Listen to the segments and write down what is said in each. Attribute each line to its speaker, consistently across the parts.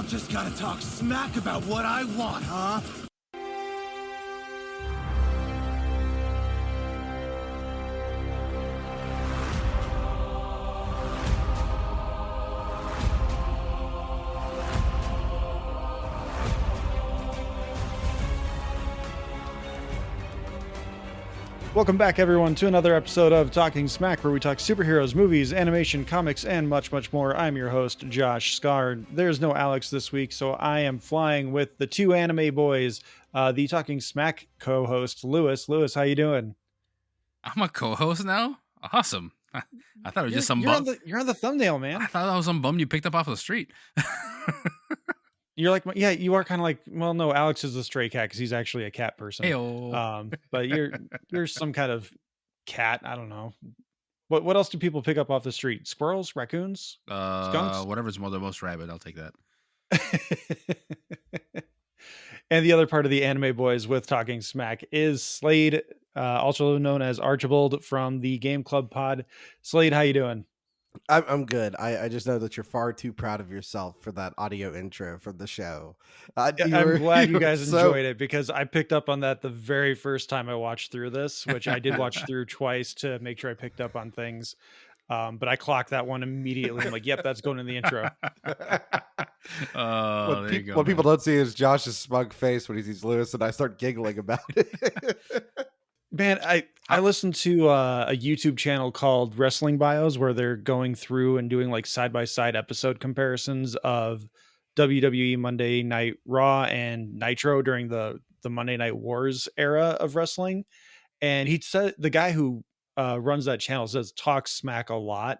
Speaker 1: Just gotta talk smack about what I want, huh?
Speaker 2: Welcome back, everyone, to another episode of Talking Smack, where we talk superheroes, movies, animation, comics, and much, much more. I'm your host, Josh Scard. There's no Alex this week, so I am flying with the two anime boys, the Talking Smack co-host, Lewis. Lewis, how you doing?
Speaker 3: I'm a co-host now? Awesome. I thought it was just some
Speaker 2: bum.
Speaker 3: You're
Speaker 2: on the thumbnail, man.
Speaker 3: I thought that was some bum you picked up off the street.
Speaker 2: You're like, yeah, you are kind of like, well, no, Alex is a stray cat because he's actually a cat person.
Speaker 3: Hey-o.
Speaker 2: But you're some kind of cat. I don't know. What else do people pick up off the street? Squirrels, raccoons, skunks?
Speaker 3: Whatever's the most rabid, I'll take that.
Speaker 2: And the other part of the anime boys with Talking Smack is Slade, also known as Archibald from the Game Club Pod. Slade, how you doing?
Speaker 4: I'm good. I just know that you're far too proud of yourself for that audio intro for the show.
Speaker 2: I'm glad you guys enjoyed it, because I picked up on that the very first time I watched through this, which I did watch through twice to make sure I picked up on things. But I clocked that one immediately. I'm like, yep, that's going in the intro.
Speaker 4: What people don't see is Josh's smug face when he sees Lewis, and I start giggling about it.
Speaker 2: Man, I listened to a YouTube channel called Wrestling Bios, where they're going through and doing like side-by-side episode comparisons of WWE Monday Night Raw and Nitro during the Monday Night Wars era of wrestling. And he said, the guy who runs that channel says talk smack a lot.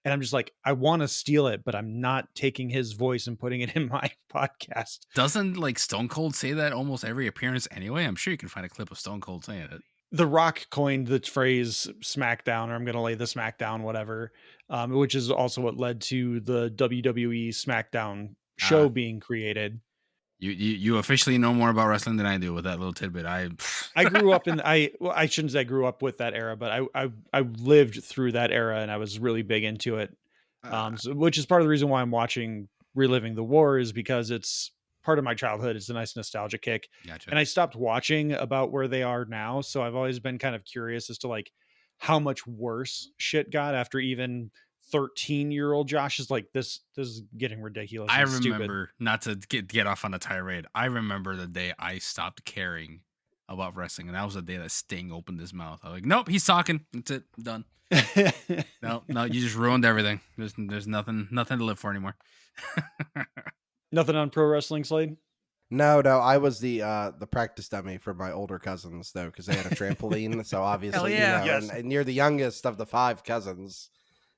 Speaker 2: And I'm just like, I want to steal it, but I'm not taking his voice and putting it in my podcast.
Speaker 3: Doesn't like Stone Cold say that almost every appearance anyway? I'm sure you can find a clip of Stone Cold saying it.
Speaker 2: The Rock coined the phrase SmackDown, or I'm going to lay the SmackDown, whatever, which is also what led to the WWE SmackDown show being created.
Speaker 3: You officially know more about wrestling than I do with that little tidbit. I
Speaker 2: grew up in I shouldn't say I grew up with that era, but I lived through that era, and I was really big into it. Which is part of the reason why I'm watching Reliving the War, is because it's part of my childhood. It's a nice nostalgia kick.
Speaker 3: Gotcha.
Speaker 2: And I stopped watching about where they are now, so I've always been kind of curious as to like how much worse shit got after even 13-year-old Josh is like, this is getting ridiculous.
Speaker 3: I remember, not to get off on a tirade, I remember the day I stopped caring about wrestling, and that was the day that Sting opened his mouth. I was like, nope, he's talking. That's it. Done. No, you just ruined everything. There's nothing to live for anymore.
Speaker 2: Nothing on pro wrestling, Slade?
Speaker 4: No, I was the practice dummy for my older cousins, though, because they had a trampoline. So obviously,
Speaker 3: yeah.
Speaker 4: Yes. And you're the youngest of the 5 cousins,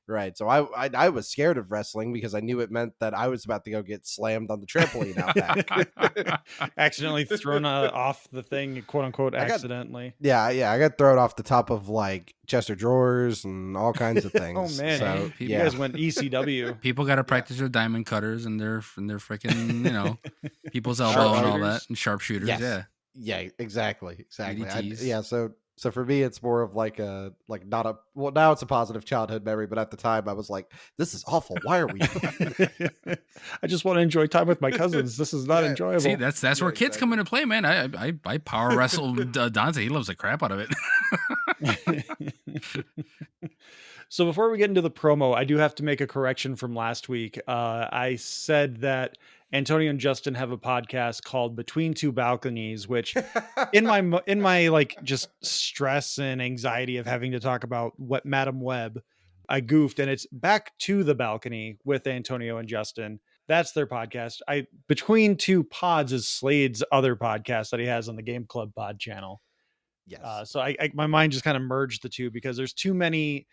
Speaker 4: right? So I was scared of wrestling because I knew it meant that I was about to go get slammed on the trampoline out back.
Speaker 2: Accidentally thrown off the thing, quote unquote, accidentally.
Speaker 4: I got thrown off the top of like Chester drawers and all kinds of things.
Speaker 2: Oh man,
Speaker 4: so,
Speaker 2: you guys went ECW.
Speaker 3: People got to practice their diamond cutters and their freaking people's elbow and all that, and sharpshooters.
Speaker 4: Yes. Yeah, exactly. So for me, it's more of like now it's a positive childhood memory, but at the time I was like, this is awful. Why are we doing this?
Speaker 2: I just want to enjoy time with my cousins. This is not enjoyable.
Speaker 3: See, that's where kids come into play, man. I power wrestle Dante. He loves the crap out of it.
Speaker 2: So before we get into the promo, I do have to make a correction from last week. I said that Antonio and Justin have a podcast called Between Two Balconies, which in my like just stress and anxiety of having to talk about what Madam Web, I goofed, and it's Back to the Balcony with Antonio and Justin. That's their podcast. Between Two Pods is Slade's other podcast that he has on the Game Club Pod channel.
Speaker 4: Yes.
Speaker 2: So my mind just kind of merged the two because there's too many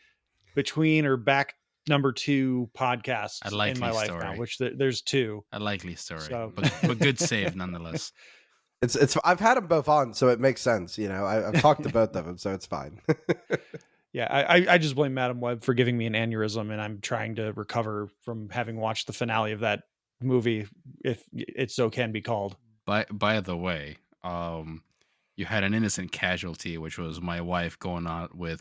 Speaker 2: between or back number 2 podcasts in my life now, which there's 2.
Speaker 3: A likely story, so. but good save nonetheless.
Speaker 4: It's I've had them both on, so it makes sense. I've talked to both of them, so it's fine.
Speaker 2: Yeah, I just blame Madam Web for giving me an aneurysm, and I'm trying to recover from having watched the finale of that movie, if it so can be called.
Speaker 3: By the way, you had an innocent casualty, which was my wife going on with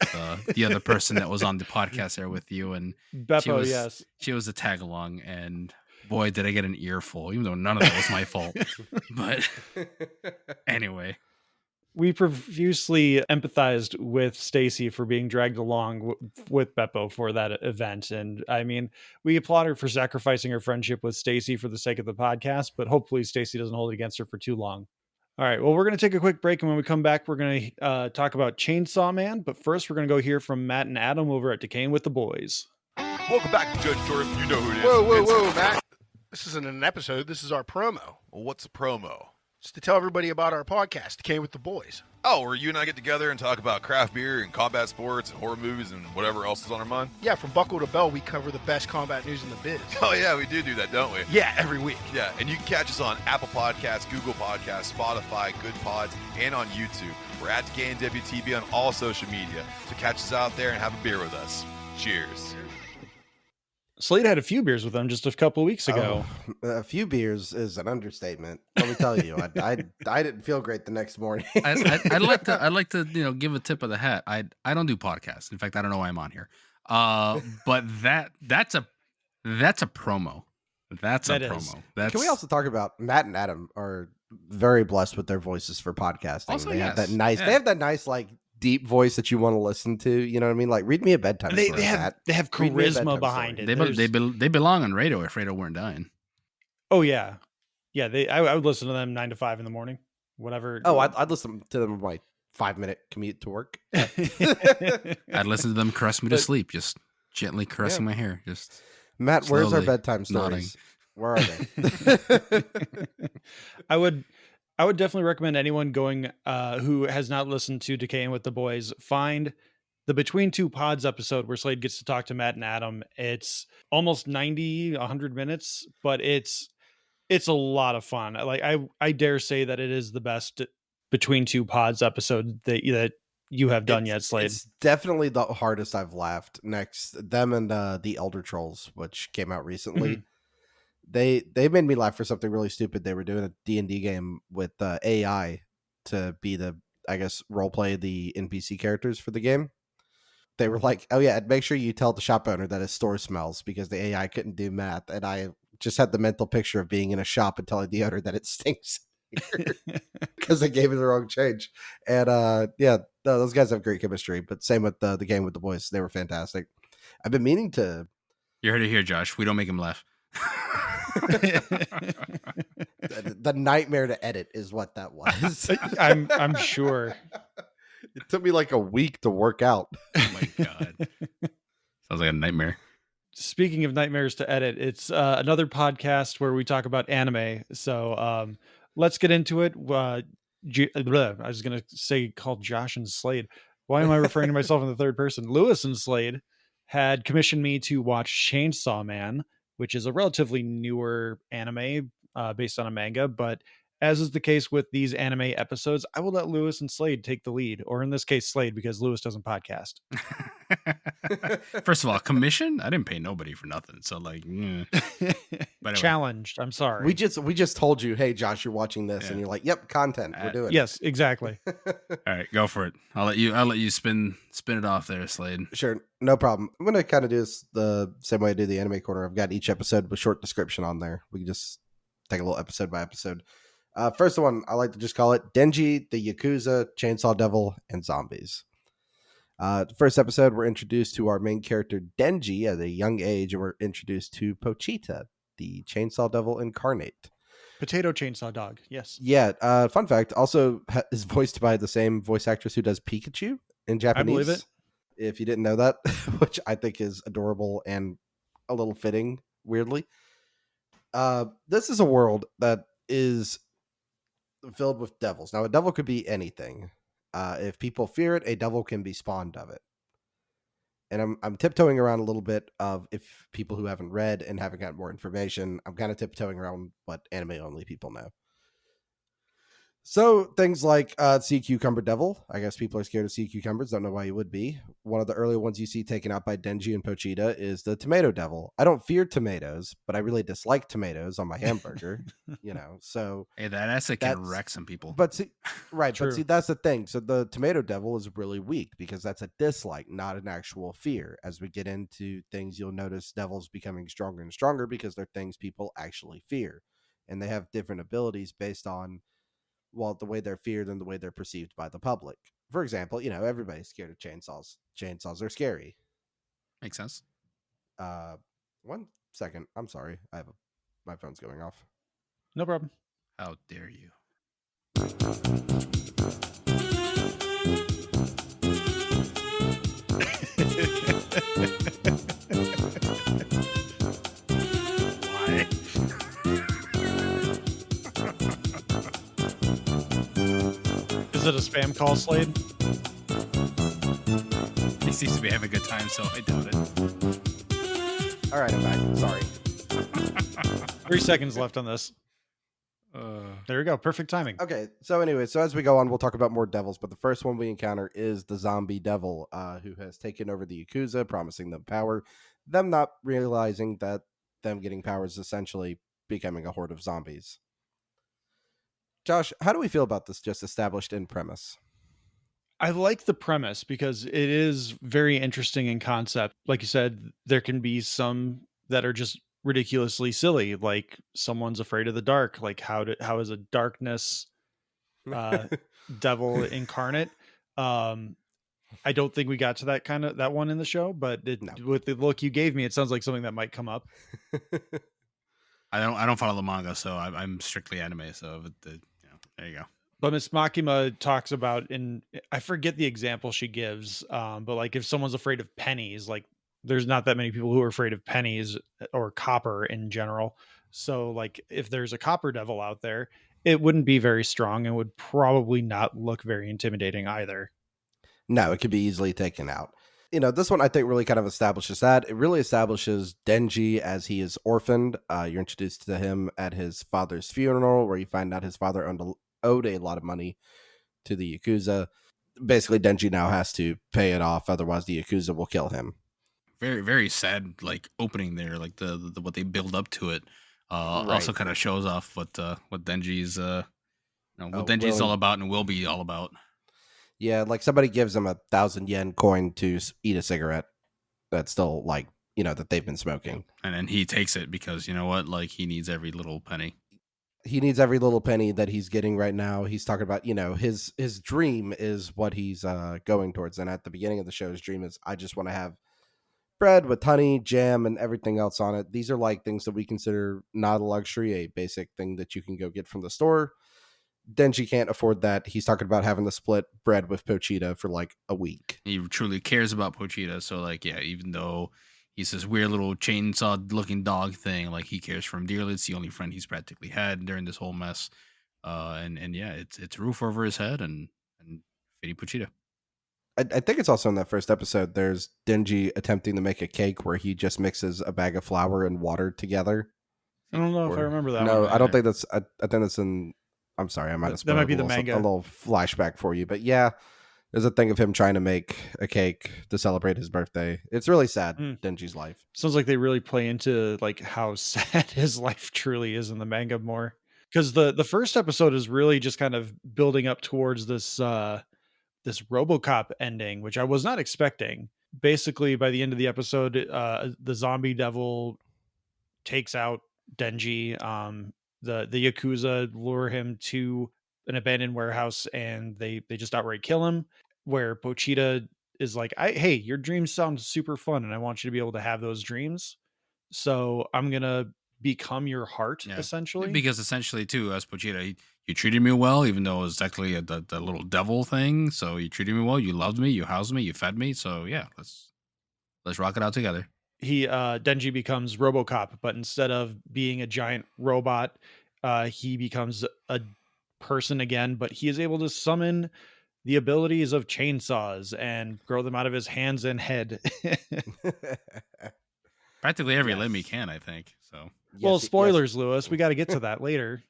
Speaker 3: the other person that was on the podcast there with you, and
Speaker 2: Beppo, yes,
Speaker 3: she was a tag along, and boy, did I get an earful, even though none of that was my fault. But anyway.
Speaker 2: We profusely empathized with Stacy for being dragged along with Beppo for that event. And I mean, we applaud her for sacrificing her friendship with Stacy for the sake of the podcast, but hopefully Stacy doesn't hold it against her for too long. All right. Well, we're going to take a quick break. And when we come back, we're going to talk about Chainsaw Man. But first, we're going to go hear from Matt and Adam over at Decaying with the Boys.
Speaker 5: Welcome back to Judge Jordan. You know who it is.
Speaker 6: Whoa, Matt. This isn't an episode. This is our promo.
Speaker 5: Well, what's a promo?
Speaker 6: It's to tell everybody about our podcast, Decaying with the Boys.
Speaker 5: Oh, where you and I get together and talk about craft beer and combat sports and horror movies and whatever else is on our mind?
Speaker 6: Yeah, from Buckle to Bell, we cover the best combat news in the biz.
Speaker 5: Oh, yeah, we do that, don't we?
Speaker 6: Yeah, every week.
Speaker 5: Yeah, and you can catch us on Apple Podcasts, Google Podcasts, Spotify, Good Pods, and on YouTube. We're at Decaying WTB on all social media, so catch us out there and have a beer with us. Cheers.
Speaker 2: Slade had a few beers with them just a couple of weeks ago.
Speaker 4: A few beers is an understatement. Let me tell you, I didn't feel great the next morning.
Speaker 3: I'd like to give a tip of the hat. I don't do podcasts. In fact, I don't know why I'm on here. But that's a promo. That's a promo.
Speaker 4: Can we also talk about Matt and Adam are very blessed with their voices for podcasting.
Speaker 3: Also,
Speaker 4: they
Speaker 3: yes.
Speaker 4: have that nice.
Speaker 3: Yeah.
Speaker 4: They have that nice like deep voice that you want to listen to. You know what I mean? Like read me a bedtime story.
Speaker 2: They have
Speaker 4: Read me a
Speaker 2: charisma
Speaker 4: bedtime
Speaker 2: behind
Speaker 4: story.
Speaker 2: it.
Speaker 3: They belong on radio if radio weren't dying.
Speaker 2: Oh yeah. I would listen to them 9 to 5 in the morning, whatever.
Speaker 4: Oh, I'd listen to them on my 5-minute commute to work.
Speaker 3: I'd listen to them caress me to sleep, just gently caressing my hair. Just
Speaker 4: Matt, where's our
Speaker 3: slowly
Speaker 4: bedtime
Speaker 3: nodding.
Speaker 4: stories? Where are they?
Speaker 2: I would definitely recommend anyone going who has not listened to Decaying with the Boys, find the Between Two Pods episode where Slade gets to talk to Matt and Adam. It's almost 100 minutes, but it's a lot of fun. Like I dare say that it is the best Between Two Pods episode that you have done yet, Slade.
Speaker 4: It's definitely the hardest I've laughed. Next, them and the Elder Trolls, which came out recently. They made me laugh for something really stupid. They were doing a D&D game with AI to be role play the NPC characters for the game. They were like, oh yeah, and make sure you tell the shop owner that his store smells, because the AI couldn't do math. And I just had the mental picture of being in a shop and telling the owner that it stinks because they gave it the wrong change. And those guys have great chemistry, but same with the game with the boys. They were fantastic. I've been meaning to.
Speaker 3: You heard it here, Josh. We don't make him laugh.
Speaker 4: The nightmare to edit is what that was.
Speaker 2: I'm sure.
Speaker 4: It took me like a week to work out.
Speaker 3: Oh my god. Sounds like a nightmare.
Speaker 2: Speaking of nightmares to edit, it's another podcast where we talk about anime. So let's get into it. I was going to say called Josh and Slade. Why am I referring to myself in the third person? Lewis and Slade had commissioned me to watch Chainsaw Man, which is a relatively newer anime based on a manga. But as is the case with these anime episodes, I will let Lewis and Slade take the lead, or in this case, Slade, because Lewis doesn't podcast.
Speaker 3: First of all, commission? I didn't pay nobody for nothing. So but anyway.
Speaker 2: Challenged. I'm sorry.
Speaker 4: We just told you, hey Josh, you're watching this, and you're like, yep, content. We're doing it.
Speaker 2: Yes, exactly.
Speaker 3: All right, go for it. I'll let you spin it off there, Slade.
Speaker 4: Sure, no problem. I'm gonna kind of do this the same way I do the anime corner. I've got each episode with short description on there. We can just take a little episode by episode. First one, I like to just call it Denji, the Yakuza, Chainsaw Devil, and Zombies. The first episode, we're introduced to our main character, Denji, at a young age, and we're introduced to Pochita, the Chainsaw Devil incarnate.
Speaker 2: Potato Chainsaw Dog, yes.
Speaker 4: Yeah, fun fact, also is voiced by the same voice actress who does Pikachu in Japanese.
Speaker 2: I believe it.
Speaker 4: If you didn't know that, which I think is adorable and a little fitting, weirdly. This is a world that is filled with devils. Now, a devil could be anything. If people fear it, a devil can be spawned of it. And I'm tiptoeing around a little bit of, if people who haven't read and haven't gotten more information, I'm kind of tiptoeing around what anime only people know. So things like sea cucumber devil. I guess people are scared of sea cucumbers. Don't know why you would be. One of the early ones you see taken out by Denji and Pochita is the tomato devil. I don't fear tomatoes, but I really dislike tomatoes on my hamburger. So
Speaker 3: Hey, that acid can
Speaker 4: that's
Speaker 3: wreck some people.
Speaker 4: but see, right,
Speaker 2: True.
Speaker 4: but see that's the thing. So the tomato devil is really weak because that's a dislike, not an actual fear. As we get into things, you'll notice devils becoming stronger and stronger because they're things people actually fear, and they have different abilities based on the way they're feared and the way they're perceived by the public. For example, everybody's scared of chainsaws. Chainsaws are scary.
Speaker 3: Makes sense.
Speaker 4: 1 second. I'm sorry. My phone's going off.
Speaker 2: No problem.
Speaker 3: How dare you? Why?
Speaker 2: Is it a spam call, Slade?
Speaker 3: He seems to be having a good time, so I doubt it.
Speaker 4: All right, I'm back. Sorry.
Speaker 2: 3 seconds left on this. There we go. Perfect timing.
Speaker 4: Okay, so anyway, as we go on, we'll talk about more devils, but the first one we encounter is the zombie devil, who has taken over the Yakuza, promising them power, them not realizing that them getting power is essentially becoming a horde of zombies. Josh, how do we feel about this just established in premise?
Speaker 2: I like the premise because it is very interesting in concept. Like you said, there can be some that are just ridiculously silly, like someone's afraid of the dark. Like how is a darkness devil incarnate? I don't think we got to that one in the show, but
Speaker 4: No.
Speaker 2: with the look you gave me, it sounds like something that might come up.
Speaker 3: I don't follow the manga, so I'm strictly anime. So there you go.
Speaker 2: But Miss Makima talks about, and I forget the example she gives, but like if someone's afraid of pennies, like there's not that many people who are afraid of pennies or copper in general. So like if there's a copper devil out there, it wouldn't be very strong and would probably not look very intimidating either.
Speaker 4: No, it could be easily taken out. This one I think really kind of establishes that. It really establishes Denji as he is orphaned. You're introduced to him at his father's funeral, where you find out his father owed a lot of money to the Yakuza. Basically, Denji now has to pay it off, otherwise the Yakuza will kill him.
Speaker 3: Very, very sad, like opening there, like the what they build up to it. Also
Speaker 4: Right.
Speaker 3: kind of shows off what Denji's
Speaker 4: Oh,
Speaker 3: Denji's all
Speaker 4: willing-
Speaker 3: about and will be all about.
Speaker 4: Yeah, like somebody gives him 1,000 yen coin to eat a cigarette that's still that they've been smoking.
Speaker 3: And then he takes it because you know what, like he needs every little penny.
Speaker 4: He needs every little penny that he's getting right now. He's talking about, his dream is what he's going towards. And at the beginning of the show, his dream is, I just want to have bread with honey, jam, and everything else on it. These are like things that we consider not a luxury, a basic thing that you can go get from the store. Denji can't afford that. He's talking about having to split bread with Pochita for like a week.
Speaker 3: He truly cares about Pochita, so like yeah, even though he's this weird little chainsaw looking dog thing, like he cares for him dearly. It's the only friend he's practically had during this whole mess. And yeah, it's roof over his head and feeding Pochita.
Speaker 4: I think it's also in that first episode. There's Denji attempting to make a cake where he just mixes a bag of flour and water together.
Speaker 2: I don't know if I remember that
Speaker 4: No,
Speaker 2: one.
Speaker 4: I don't think that's. I think that's in. I'm sorry, I might have
Speaker 2: That might
Speaker 4: spoiled
Speaker 2: be
Speaker 4: a
Speaker 2: the
Speaker 4: little,
Speaker 2: manga.
Speaker 4: a little flashback for you, but yeah, there's a thing of him trying to make a cake to celebrate his birthday. It's really sad, Denji's life.
Speaker 2: Sounds like they really play into like how sad his life truly is in the manga more. Because the first episode is really just kind of building up towards this this RoboCop ending, which I was not expecting. Basically, by the end of the episode, the zombie devil takes out Denji. The Yakuza lure him to an abandoned warehouse and they just outright kill him. Where Pochita is like, hey, your dreams sound super fun and I want you to be able to have those dreams. So I'm gonna become your heart,
Speaker 3: Yeah.
Speaker 2: essentially.
Speaker 3: Because essentially, too, as Pochita, you treated me well, even though it was actually the little devil thing. So you treated me well, you loved me, you housed me, you fed me. So yeah, let's rock it out together.
Speaker 2: Denji becomes RoboCop, but instead of being a giant robot, he becomes a person again, but he is able to summon the abilities of chainsaws and grow them out of his hands and head.
Speaker 3: Practically every
Speaker 4: Yes.
Speaker 3: limb he can, I think. So
Speaker 2: Well,
Speaker 4: Yes,
Speaker 2: spoilers, Lewis. We got to get to that later.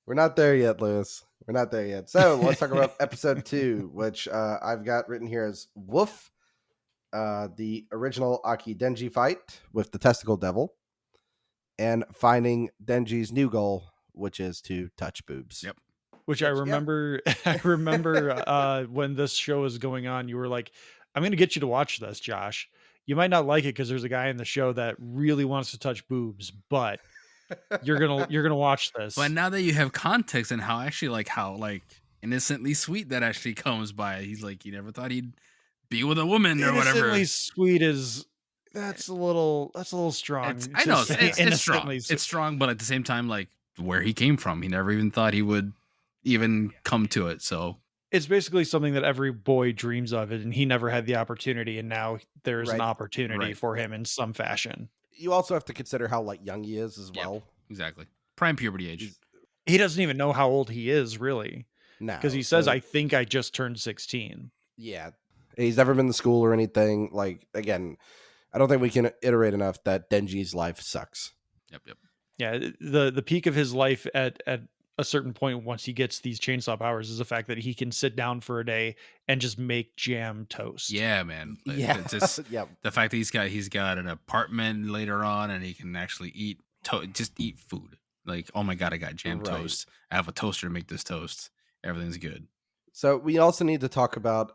Speaker 4: We're not there yet, Lewis. We're not there yet. So let's talk about episode 2, which I've got written here as Woof, the original Aki Denji fight with the Testicle Devil, and finding Denji's new goal, which is to touch boobs.
Speaker 3: Yep.
Speaker 2: Which I
Speaker 4: Yeah.
Speaker 2: remember. I remember when this show was going on, you were like, "I'm going to get you to watch this, Josh. You might not like it because there's a guy in the show that really wants to touch boobs, but you're gonna watch this."
Speaker 3: But now that you have context and how innocently sweet that actually comes by, he's like, he never thought he'd be with a woman or whatever.
Speaker 2: Innocently sweet is that's a little strong.
Speaker 3: I
Speaker 2: to
Speaker 3: know
Speaker 2: say
Speaker 3: it's strong.
Speaker 2: innocently
Speaker 3: It's strong, but at the same time, like where he came from, he never even thought he would even come to it. So
Speaker 2: it's basically something that every boy dreams of, and he never had the opportunity, and now there's an
Speaker 4: Right.
Speaker 2: opportunity
Speaker 3: Right.
Speaker 2: for him in some fashion.
Speaker 4: You also have to consider how young he is as
Speaker 3: Yeah.
Speaker 4: well.
Speaker 3: exactly, prime puberty age.
Speaker 4: He's-
Speaker 2: He doesn't even know how old he is, really,
Speaker 4: Now,
Speaker 2: because he says,
Speaker 4: so-
Speaker 2: "I think I just turned 16."
Speaker 4: Yeah. He's never been to school or anything. Like, again, I don't think we can iterate enough that Denji's life sucks.
Speaker 3: Yep.
Speaker 2: Yeah, the peak of his life at a certain point once he gets these chainsaw powers is the fact that he can sit down for a day and just make jam toast.
Speaker 3: Yeah, man. Like,
Speaker 4: Yeah.
Speaker 3: it's just
Speaker 4: yeah.
Speaker 3: the fact that he's got an apartment later on and he can actually eat food. Like, oh my god, I got jam
Speaker 4: Right.
Speaker 3: toast. I have a toaster to make this toast. Everything's good.
Speaker 4: So we also need to talk about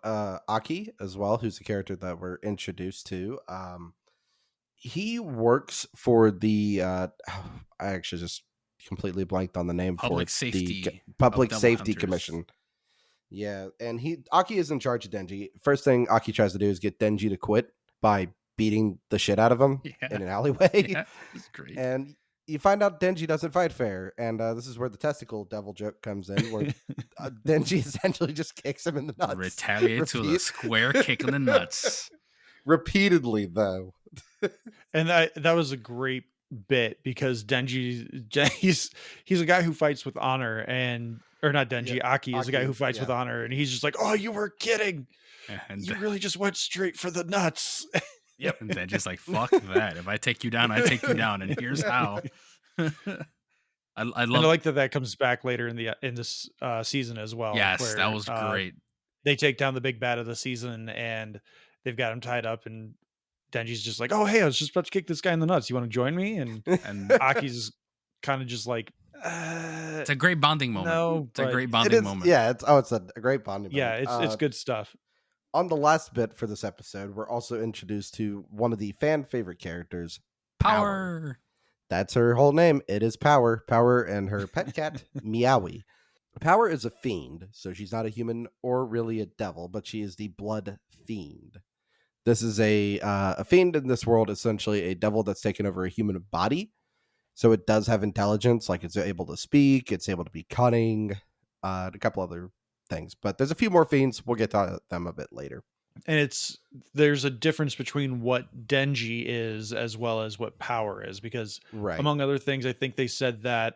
Speaker 4: Aki as well, who's a character that we're introduced to. He works for the I actually just completely blanked on the name
Speaker 3: Public
Speaker 4: for it.
Speaker 3: Safety
Speaker 4: The Public
Speaker 3: Devil
Speaker 4: Safety
Speaker 3: Hunters.
Speaker 4: Commission. Yeah, and Aki is in charge of Denji. First thing Aki tries to do is get Denji to quit by beating the shit out of him
Speaker 3: Yeah.
Speaker 4: in an alleyway.
Speaker 3: Yeah, it's great.
Speaker 4: And you find out Denji doesn't fight fair, and this is where the Testicle Devil joke comes in, where Denji essentially just kicks him in the nuts.
Speaker 3: Retaliate to the square kick in the nuts.
Speaker 4: Repeatedly, though.
Speaker 2: And that was a great bit because he's a guy who fights with honor, or not Denji,
Speaker 4: Yeah,
Speaker 2: Aki is a guy
Speaker 4: Aki,
Speaker 2: who fights with honor, and he's just like, "Oh, you were kidding.
Speaker 3: And
Speaker 2: You really just went straight for the nuts."
Speaker 3: and then just like, fuck that. If I take you down, I take you down, and here's how. I
Speaker 2: And I
Speaker 3: love.
Speaker 2: like that comes back later in this season as well.
Speaker 3: Yes,
Speaker 2: where,
Speaker 3: that was great.
Speaker 2: They take down the big bad of the season, and they've got him tied up, and Denji's just like, "Oh, hey, I was just about to kick this guy in the nuts. You want to join me?" And
Speaker 3: And
Speaker 2: Aki's kind of just like,
Speaker 3: it's a great bonding moment.
Speaker 2: No,
Speaker 3: it's a
Speaker 2: but
Speaker 3: great
Speaker 4: It
Speaker 3: bonding
Speaker 4: is,
Speaker 3: moment.
Speaker 4: yeah, it's a great bonding
Speaker 2: yeah,
Speaker 4: moment.
Speaker 2: it's good stuff.
Speaker 4: On the last bit for this episode, we're also introduced to one of the fan favorite characters.
Speaker 3: Power.
Speaker 4: That's her whole name. It is Power. Power and her pet cat, Meowie. Power is a fiend, so she's not a human or really a devil, but she is the blood fiend. This is a fiend in this world, essentially a devil that's taken over a human body. So it does have intelligence, like it's able to speak, it's able to be cunning, a couple other things. But there's a few more fiends. We'll get to them a bit later.
Speaker 2: And there's a difference between what Denji is as well as what Power is, because
Speaker 4: Right.
Speaker 2: among other things, I think they said that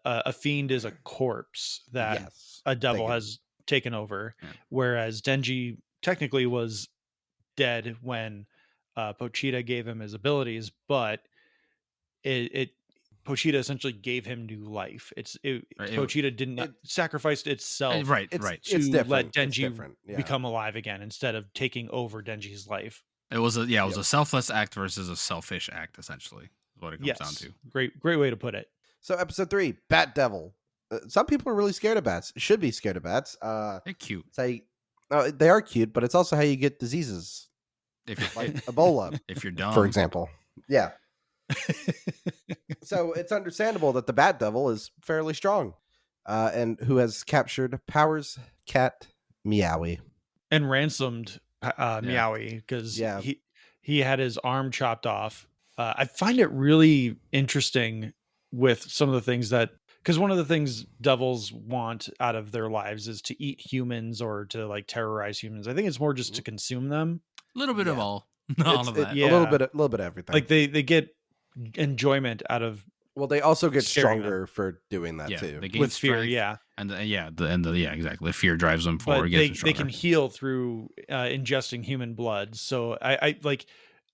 Speaker 2: a fiend is a corpse that
Speaker 4: Yes.
Speaker 2: a devil
Speaker 4: Thank you.
Speaker 2: has taken over,
Speaker 3: Yeah.
Speaker 2: whereas Denji technically was dead when Pochita gave him his abilities, but Pochita essentially gave him new life.
Speaker 3: Right,
Speaker 2: Pochita didn't sacrificed itself
Speaker 3: Right.
Speaker 4: It's,
Speaker 3: Right.
Speaker 4: It's
Speaker 2: to
Speaker 4: different.
Speaker 2: let
Speaker 4: It's
Speaker 2: Denji
Speaker 4: different. Yeah.
Speaker 2: become alive again instead of taking over Denji's life.
Speaker 3: It was a selfless act versus a selfish act, essentially. Is what it comes down to.
Speaker 2: Great way to put it.
Speaker 4: So episode 3, Bat Devil. Some people are really scared of bats. Should be scared of bats.
Speaker 3: They're cute.
Speaker 4: They are cute, but it's also how you get diseases
Speaker 3: If you're
Speaker 4: like Ebola,
Speaker 3: if you're dumb,
Speaker 4: for example. Yeah. So it's understandable that the Bat Devil is fairly strong, and who has captured Power's cat Meowie.
Speaker 2: And ransomed Meowie because
Speaker 4: Yeah.
Speaker 2: he had his arm chopped off. I find it really interesting with some of the things because one of the things devils want out of their lives is to eat humans or to like terrorize humans. I think it's more just to consume them.
Speaker 3: a little bit of
Speaker 4: Yeah.
Speaker 3: all, not all of that.
Speaker 2: yeah.
Speaker 4: A little bit of everything.
Speaker 2: Like they get enjoyment out of
Speaker 4: well, they also get
Speaker 2: scaring them.
Speaker 4: stronger for doing that
Speaker 3: Yeah,
Speaker 4: too.
Speaker 3: they gain
Speaker 2: with fear.
Speaker 3: strength,
Speaker 2: Yeah.
Speaker 3: and exactly. The fear drives them
Speaker 2: But
Speaker 3: forward. Gets them
Speaker 2: they
Speaker 3: stronger.
Speaker 2: can heal through ingesting human blood. So I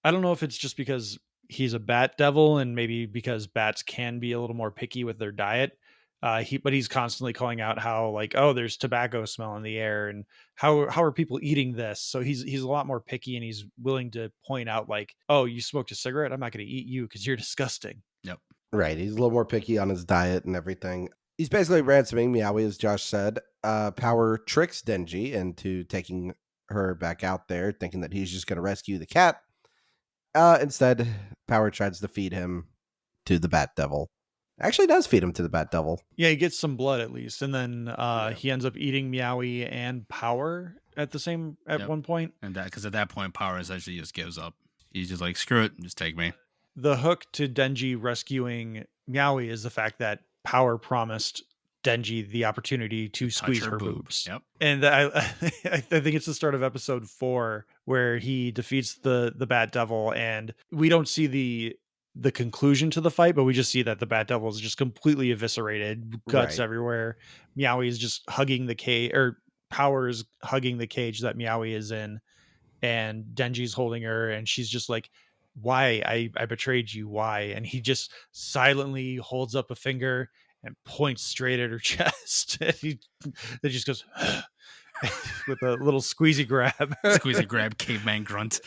Speaker 2: don't know if it's just because he's a bat devil and maybe because bats can be a little more picky with their diet, But he's constantly calling out how like, oh, there's tobacco smell in the air, and how are people eating this? So he's a lot more picky, and he's willing to point out like, oh, you smoked a cigarette, I'm not going to eat you because you're disgusting.
Speaker 3: Yep.
Speaker 4: Right. He's a little more picky on his diet and everything. He's basically ransoming Meowie, as Josh said. Power tricks Denji into taking her back out there, thinking that he's just going to rescue the cat. Instead, Power tries to feed him to the Bat Devil. Actually does feed him to the Bat Devil.
Speaker 2: Yeah, he gets some blood at least, and then he ends up eating Meowie and Power at
Speaker 3: Yep.
Speaker 2: one point.
Speaker 3: And that because at that point, Power essentially just gives up. He's just like, screw it, just take me.
Speaker 2: The hook to Denji rescuing Meowie is the fact that Power promised Denji the opportunity to
Speaker 3: Touch
Speaker 2: squeeze
Speaker 3: her
Speaker 2: her
Speaker 3: boob.
Speaker 2: boobs.
Speaker 3: Yep.
Speaker 2: And I think it's the start of episode 4 where he defeats the Bat Devil, and we don't see the conclusion to the fight, but we just see that the Bat Devil is just completely eviscerated, guts
Speaker 4: Right.
Speaker 2: everywhere. Meowie is just hugging the cage, or Power is hugging the cage that Meowie is in, and Denji's holding her, and she's just like, why? I betrayed you, why? And he just silently holds up a finger and points straight at her chest. And he just goes with a little squeezy grab.
Speaker 3: Squeezy grab, caveman grunt.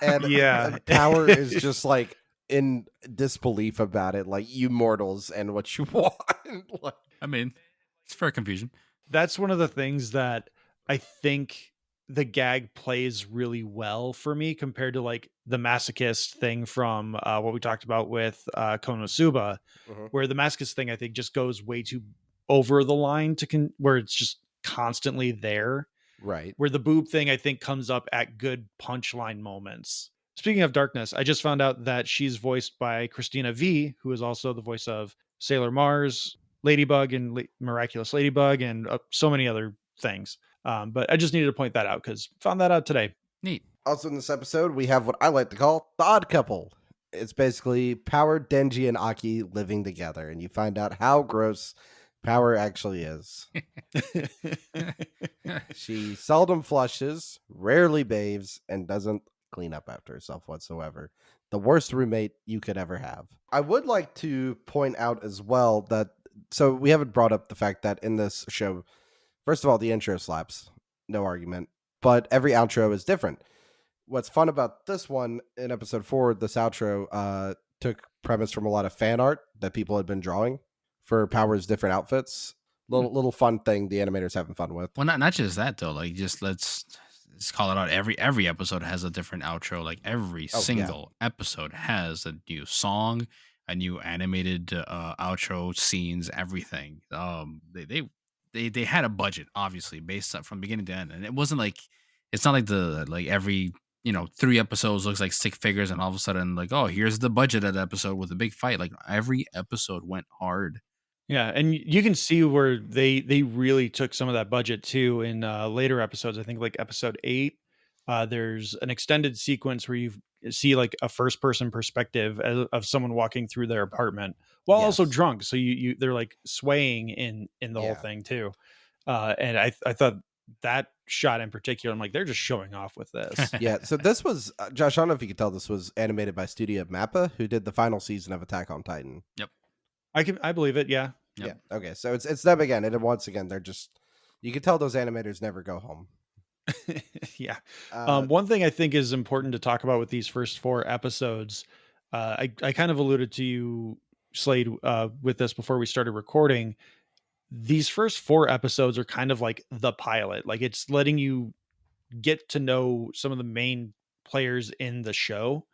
Speaker 4: And,
Speaker 2: Yeah.
Speaker 4: and Power is just like in disbelief about it. Like, you mortals and what you want. Like,
Speaker 3: I mean, it's fair confusion.
Speaker 2: That's one of the things that I think the gag plays really well for me compared to like the masochist thing from what we talked about with Konosuba,
Speaker 4: Mhm.
Speaker 2: where the masochist thing I think just goes way too over the line to where it's just constantly there.
Speaker 4: right.
Speaker 2: Where the boob thing I think comes up at good punchline moments. Speaking of Darkness, I just found out that she's voiced by Christina V, who is also the voice of Sailor Mars, Ladybug, and Miraculous Ladybug, and so many other things. But I just needed to point that out because found that out today.
Speaker 3: Neat.
Speaker 4: Also in this episode, we have what I like to call the odd couple. It's basically Power, Denji, and Aki living together, and you find out how gross Power actually is. She seldom flushes, rarely bathes, and doesn't clean up after herself whatsoever. The worst roommate you could ever have. I would like to point out as well that, so we haven't brought up the fact that in this show, first of all, the intro slaps, no argument, but every outro is different. What's fun about this one in episode 4, this outro took premise from a lot of fan art that people had been drawing for Power's different outfits. Little fun thing the animators having fun with.
Speaker 3: Well, not just that though. Like, just let's call it out. Every episode has a different outro. Like every
Speaker 4: Oh, yeah.
Speaker 3: single episode has a new song, a new animated outro, scenes, everything. They had a budget, obviously, based on from beginning to end, and it wasn't like it's not like every 3 episodes looks like 6 figures, and all of a sudden like, oh, here's the budget of the episode with a big fight. Like every episode went hard.
Speaker 2: Yeah, and you can see where they really took some of that budget too in later episodes. I think like episode 8, there's an extended sequence where you see like a first person perspective of someone walking through their apartment while also
Speaker 4: Yes.
Speaker 2: drunk. So they're like swaying in the whole
Speaker 4: Yeah.
Speaker 2: thing too. And I thought that shot in particular, I'm like, they're just showing off with this.
Speaker 4: Yeah, so this was, Josh, I don't know if you could tell, this was animated by Studio Mappa, who did the final season of Attack on Titan.
Speaker 2: I believe it. Yeah.
Speaker 3: Yep.
Speaker 4: Yeah, okay, so it's them again, and then once again, they're just, you can tell those animators never go home.
Speaker 2: Yeah.
Speaker 4: Uh,
Speaker 2: One thing I think is important to talk about with these first 4 episodes, I kind of alluded to you, Slade, with this before we started recording. These first 4 episodes are kind of like the pilot. Like it's letting you get to know some of the main players in the show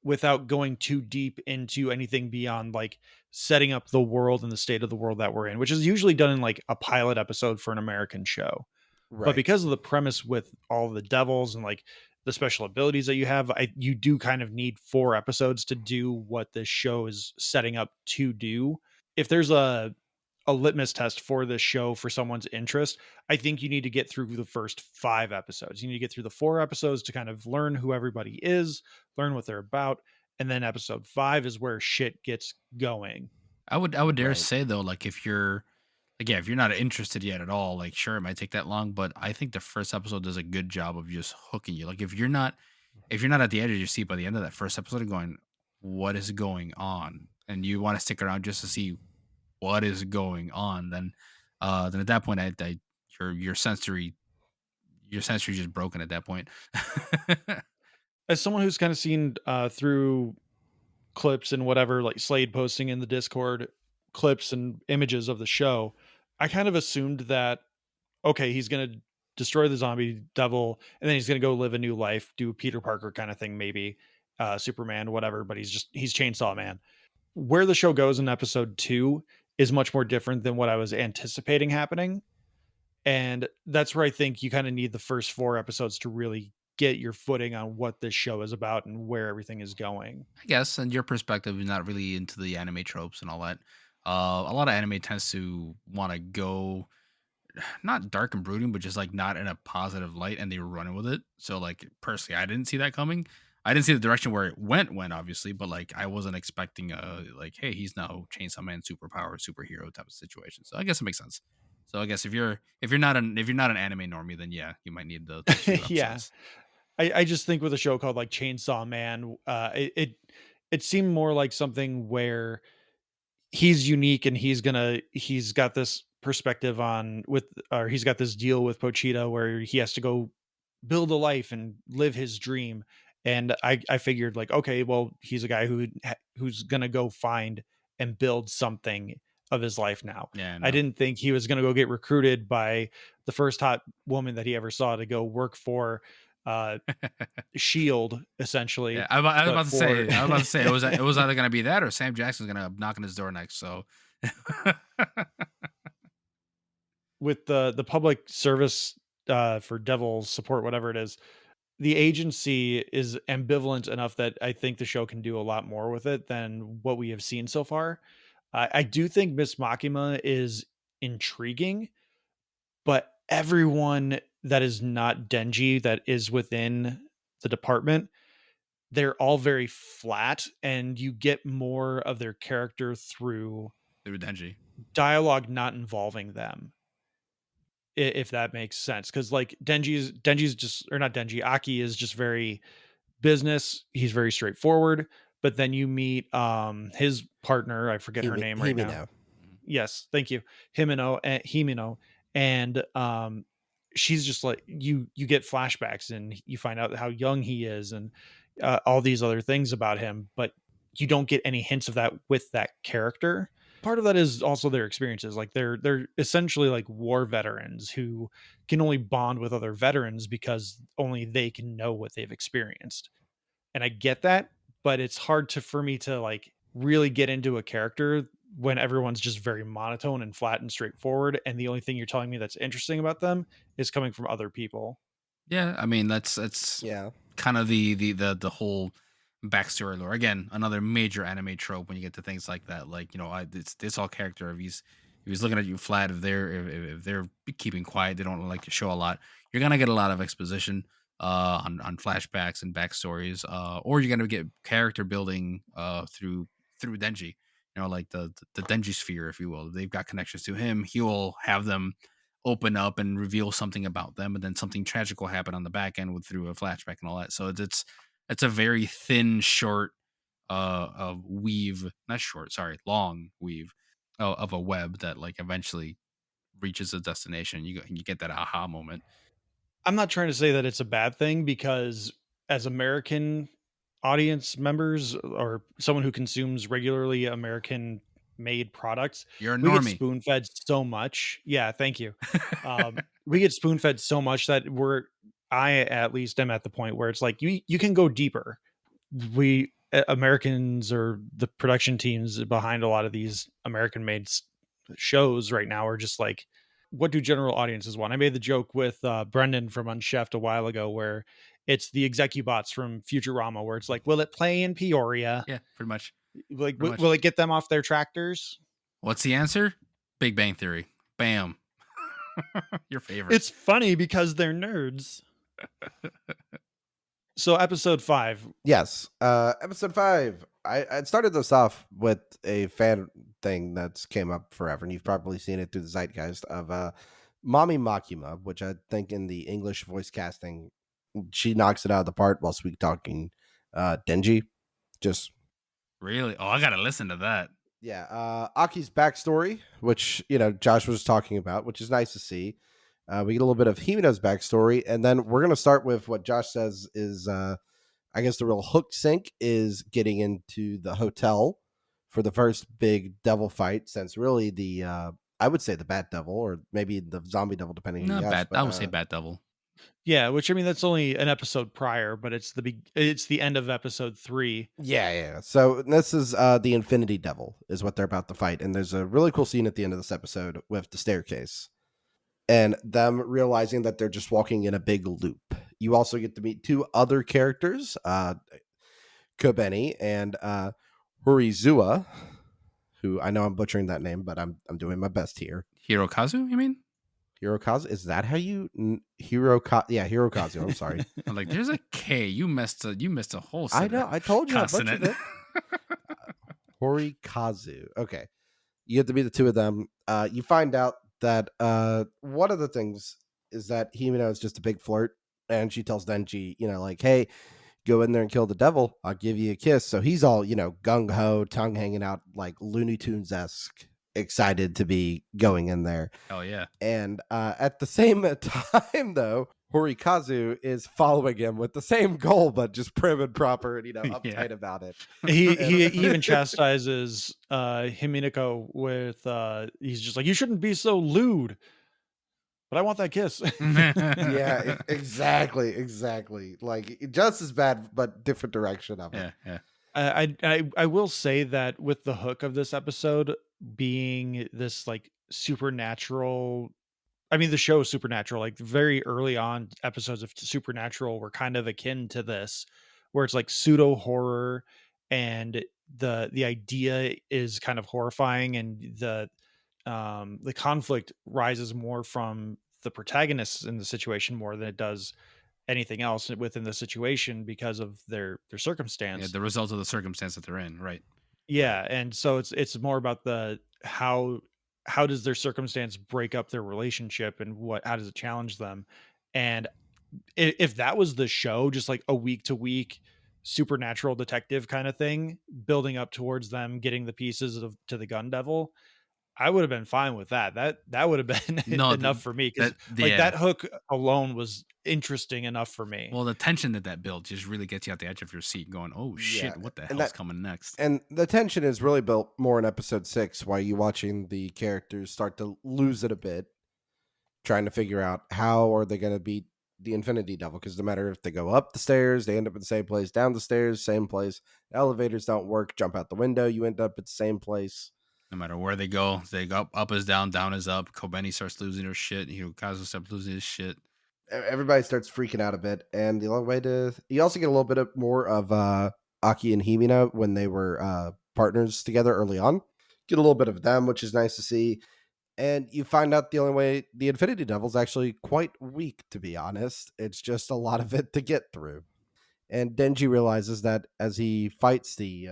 Speaker 2: without going too deep into anything beyond like setting up the world and the state of the world that we're in, which is usually done in like a pilot episode for an American show.
Speaker 4: right.
Speaker 2: But because of the premise with all the devils and like the special abilities that you have, you do kind of need 4 episodes to do what this show is setting up to do. If there's a litmus test for this show for someone's interest, I think you need to get through the first 5 episodes. You need to get through the 4 episodes to kind of learn who everybody is, learn what they're about, and then episode 5 is where shit gets going.
Speaker 3: I would dare
Speaker 4: Right.
Speaker 3: say though, like if you're not interested yet at all, like sure it might take that long, but I think the first episode does a good job of just hooking you. Like if you're not at the edge of your seat by the end of that first episode and going, what is going on? And you want to stick around just to see what is going on, then at that point, your sensory just broken at that point.
Speaker 2: As someone who's kind of seen through clips and whatever, like Slade posting in the Discord clips and images of the show, I kind of assumed that, okay, he's going to destroy the zombie devil and then he's going to go live a new life, do a Peter Parker kind of thing, maybe Superman, whatever, but he's Chainsaw Man. Where the show goes in episode 2 is much more different than what I was anticipating happening. And that's where I think you kind of need the first 4 episodes to really get your footing on what this show is about and where everything is going.
Speaker 3: I guess, and your perspective is not really into the anime tropes and all that. A lot of anime tends to want to go not dark and brooding, but just like not in a positive light, and they were running with it. So like personally, I didn't see that coming. I didn't see the direction where it went obviously, but like I wasn't expecting like, hey, he's now Chainsaw Man superpower superhero type of situation. So I guess it makes sense. So I guess if you're not an anime normie, then yeah, you might need the
Speaker 2: Yeah.
Speaker 3: episodes.
Speaker 2: I just think with a show called like Chainsaw Man, it seemed more like something where he's unique and he's got this perspective or he's got this deal with Pochita where he has to go build a life and live his dream. And I figured like, okay, well, he's a guy who's gonna go find and build something of his life now.
Speaker 3: Yeah,
Speaker 2: I
Speaker 3: no.
Speaker 2: didn't think he was gonna go get recruited by the first hot woman that he ever saw to go work for Shield, essentially.
Speaker 3: Yeah, I was
Speaker 2: but
Speaker 3: about to say it was either gonna be that or Sam Jackson's gonna knock on his door next. So
Speaker 2: with the public service for Devil support, whatever it is, the agency is ambivalent enough that I think the show can do a lot more with it than what we have seen so far. I do think Miss Makima is intriguing, but everyone that is not Denji that is within the department, they're all very flat, and you get more of their character through
Speaker 3: Denji.
Speaker 2: dialogue not involving them, if that makes sense. Because like Denji's just, or not Denji, Aki is just very business. He's very straightforward. But then you meet his partner, I forget her name right now. Yes, thank you, Himino, and she's just like, you get flashbacks and you find out how young he is and all these other things about him, but you don't get any hints of that with that character. Part of that is also their experiences. Like they're essentially like war veterans who can only bond with other veterans because only they can know what they've experienced. And I get that, but it's hard for me to like really get into a character when everyone's just very monotone and flat and straightforward, and the only thing you're telling me that's interesting about them is coming from other people.
Speaker 3: Yeah, I mean that's
Speaker 4: Yeah.
Speaker 3: kind of the whole backstory lore. Again, another major anime trope when you get to things like that. Like, it's all character. If he's looking at you flat, if they're keeping quiet, they don't like to show a lot. You're gonna get a lot of exposition on flashbacks and backstories, or you're gonna get character building through Denji. Like the Denji sphere, if you will. They've got connections to him. He will have them open up and reveal something about them, and then something tragic will happen on the back end through a flashback and all that. So it's a very thin, short weave, not short, sorry, long weave of a web that like eventually reaches a destination. You get that aha moment.
Speaker 2: I'm not trying to say that it's a bad thing, because as American audience members or someone who consumes regularly American made products,
Speaker 3: You're a
Speaker 2: we get
Speaker 3: normie.
Speaker 2: spoon fed so much. Yeah, thank you. We get spoon fed so much that I at least am at the point where it's like you can go deeper. We Americans, or the production teams behind a lot of these American made shows right now, are just like, what do general audiences want? I made the joke with Brendan from Unchefed a while ago, where it's the execubots from Futurama, where it's like, will it play in Peoria?
Speaker 3: Yeah, pretty much.
Speaker 2: Like,
Speaker 3: Pretty much.
Speaker 2: will it get them off their tractors?
Speaker 3: What's the answer? Big Bang Theory. Bam. Your favorite.
Speaker 2: It's funny because they're nerds. So episode 5.
Speaker 4: Yes. Episode 5. I started this off with a fan thing that's came up forever, and you've probably seen it through the zeitgeist of Mommy Makima, which I think in the English voice casting, she knocks it out of the park while sweet talking Denji. Just
Speaker 3: Really? Oh, I gotta listen to that.
Speaker 4: Yeah, Aki's backstory, which Josh was talking about, which is nice to see. We get a little bit of Himeno's backstory, and then we're gonna start with what Josh says is, I guess, the real hook sink is getting into the hotel for the first big devil fight. Since really I would say the Bat Devil, or maybe the Zombie Devil, depending on who
Speaker 3: Not
Speaker 4: you ask,
Speaker 3: bad.
Speaker 4: but,
Speaker 3: I would say Bat Devil.
Speaker 2: Yeah, which I mean that's only an episode prior, but it's it's the end of episode 3.
Speaker 4: Yeah. So this is the Infinity Devil is what they're about to fight, and there's a really cool scene at the end of this episode with the staircase and them realizing that they're just walking in a big loop. You also get to meet two other characters, Kobeni and Horizua, who I know I'm butchering that name, but I'm doing my best here.
Speaker 3: Hirokazu, you mean?
Speaker 4: Hirokazu, is that how you Hirokazu? Yeah, Hirokazu. I'm sorry.
Speaker 3: I'm like, there's a K. You missed a whole.
Speaker 4: I know. I told you. I
Speaker 3: consonant.
Speaker 4: butchered it. Horikazu. Okay. You get to meet the two of them. You find out that one of the things is that Himeno is just a big flirt, and she tells Denji, like, hey, go in there and kill the devil. I'll give you a kiss. So he's all, gung ho, tongue hanging out, like Looney Tunes esque, excited to be going in there.
Speaker 3: Oh yeah.
Speaker 4: And at the same time, though, Horikazu is following him with the same goal, but just prim and proper and, uptight about it.
Speaker 2: He even chastises Himiko with he's just like, you shouldn't be so lewd, but I want that kiss.
Speaker 4: Yeah, exactly. Like just as bad, but different direction of it.
Speaker 3: Yeah.
Speaker 2: I will say that with the hook of this episode being this like supernatural, I mean the show is Supernatural, like very early on episodes of Supernatural were kind of akin to this, where it's like pseudo horror and the idea is kind of horrifying, and the conflict rises more from the protagonists in the situation more than it does anything else within the situation because of their circumstance.
Speaker 3: Yeah, the result of the circumstance that they're in, right?
Speaker 2: Yeah, and so it's more about the how does their circumstance break up their relationship, and how does it challenge them. And if that was the show, just like a week to week supernatural detective kind of thing, building up towards them getting the pieces to the gun devil, I would have been fine with that. That would have been enough for me, because that hook alone was interesting enough for me.
Speaker 3: Well, the tension that builds just really gets you out the edge of your seat, going, "Oh shit, what the hell's coming next?"
Speaker 4: And the tension is really built more in episode 6, while you watching the characters start to lose it a bit, trying to figure out how are they going to beat the Infinity Devil, because no matter if they go up the stairs, they end up in the same place, down the stairs, same place. Elevators don't work, jump out the window, you end up at the same place.
Speaker 3: No matter where they go up is down, down is up. Kobeni starts losing her shit. Hirokazu starts losing his shit.
Speaker 4: Everybody starts freaking out a bit, and the only way you also get a little bit more of Aki and Himeno when they were partners together early on. Get a little bit of them, which is nice to see. And you find out the only way the Infinity Devil is actually quite weak, to be honest. It's just a lot of it to get through. And Denji realizes that as he fights the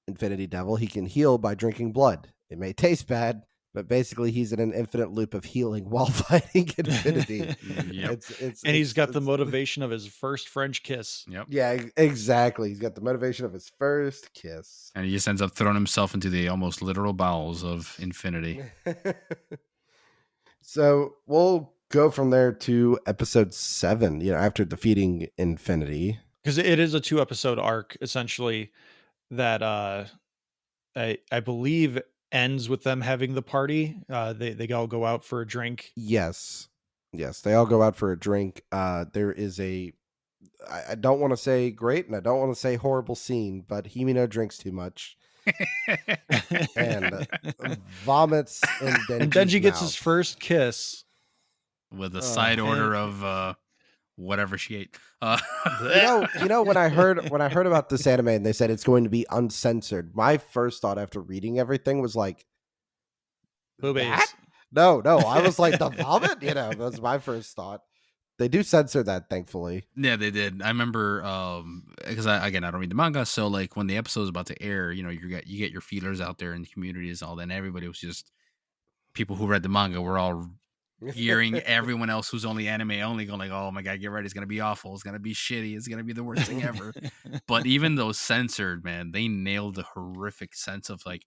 Speaker 4: Infinity Devil, he can heal by drinking blood. It may taste bad, but basically he's in an infinite loop of healing while fighting Infinity.
Speaker 3: Yep.
Speaker 2: And he's got the motivation of his first French kiss.
Speaker 3: Yep.
Speaker 4: Yeah, exactly. He's got the motivation of his first kiss.
Speaker 3: And he just ends up throwing himself into the almost literal bowels of Infinity.
Speaker 4: So we'll go from there to episode 7, after defeating Infinity.
Speaker 2: Because it is a 2-episode arc, essentially, that I believe ends with them having the party. They all go out for a drink.
Speaker 4: Yes, they all go out for a drink. There is I don't want to say great and I don't want to say horrible scene, but Himeno drinks too much and vomits in Denji's
Speaker 2: and Denji gets
Speaker 4: mouth.
Speaker 2: his first kiss
Speaker 3: with a side order of whatever she ate.
Speaker 4: When I heard about this anime and they said it's going to be uncensored, my first thought after reading everything was like,
Speaker 2: boobies.
Speaker 4: No, I was like, the vomit? That's my first thought. They do censor that, thankfully.
Speaker 3: Yeah, they did. I remember because I don't read the manga, so like when the episode was about to air, you get your feelers out there in the communities, all that, and everybody was just people who read the manga were all hearing everyone else who's only anime only going like, oh my god, get ready, it's gonna be awful, it's gonna be shitty, it's gonna be the worst thing ever. But even though censored, man, they nailed the horrific sense of like,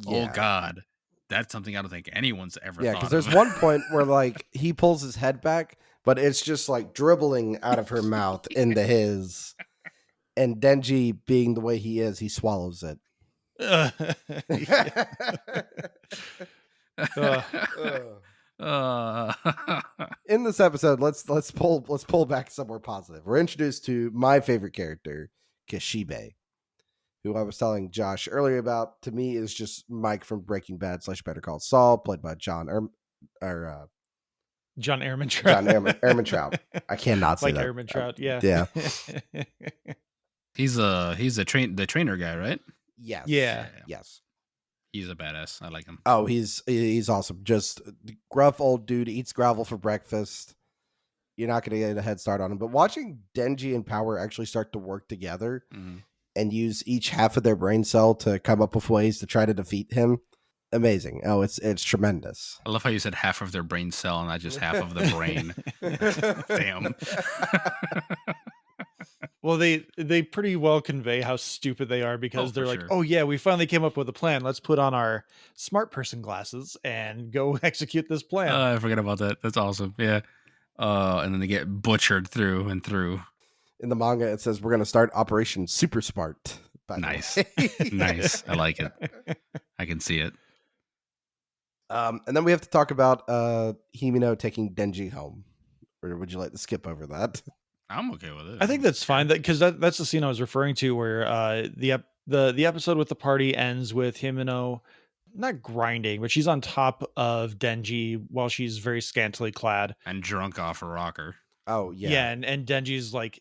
Speaker 3: oh god, that's something I don't think anyone's ever
Speaker 4: Yeah,
Speaker 3: thought
Speaker 4: because there's
Speaker 3: of.
Speaker 4: one point where like he pulls his head back, but it's just like dribbling out of her mouth into his. And Denji, being the way he is, he swallows it. In this episode, let's pull back somewhere positive. We're introduced to my favorite character, Kishibe, who I was telling Josh earlier about. To me, is just Mike from Breaking Bad / Better Call Saul, played by John Ehrmantraut. I cannot say
Speaker 2: like
Speaker 4: that.
Speaker 2: Ehrmantraut, yeah.
Speaker 4: Yeah.
Speaker 3: He's the trainer guy, right?
Speaker 4: Yes.
Speaker 2: Yeah.
Speaker 4: Yes.
Speaker 3: He's a badass. I like him.
Speaker 4: Oh, he's awesome. Just gruff old dude, eats gravel for breakfast. You're not going to get a head start on him. But watching Denji and Power actually start to work together and use each half of their brain cell to come up with ways to try to defeat him, amazing. Oh, it's tremendous.
Speaker 3: I love how you said half of their brain cell and not just half of the brain. Damn.
Speaker 2: Well, they pretty well convey how stupid they are because they're like,
Speaker 3: sure.
Speaker 2: oh yeah, we finally came up with a plan. Let's put on our smart person glasses and go execute this plan.
Speaker 3: I forgot about that. That's awesome. Yeah. And then they get butchered through and through.
Speaker 4: In the manga, it says we're going to start Operation Super Smart.
Speaker 3: Nice. Nice. I like it. I can see it.
Speaker 4: And then we have to talk about Himeno taking Denji home. Or would you like to skip over that?
Speaker 3: I'm okay with it.
Speaker 2: I think that's fine because that's the scene I was referring to where the episode with the party ends with Himeno not grinding, but she's on top of Denji while she's very scantily clad
Speaker 3: and drunk off a rocker.
Speaker 4: Oh yeah.
Speaker 2: Yeah, and Denji's like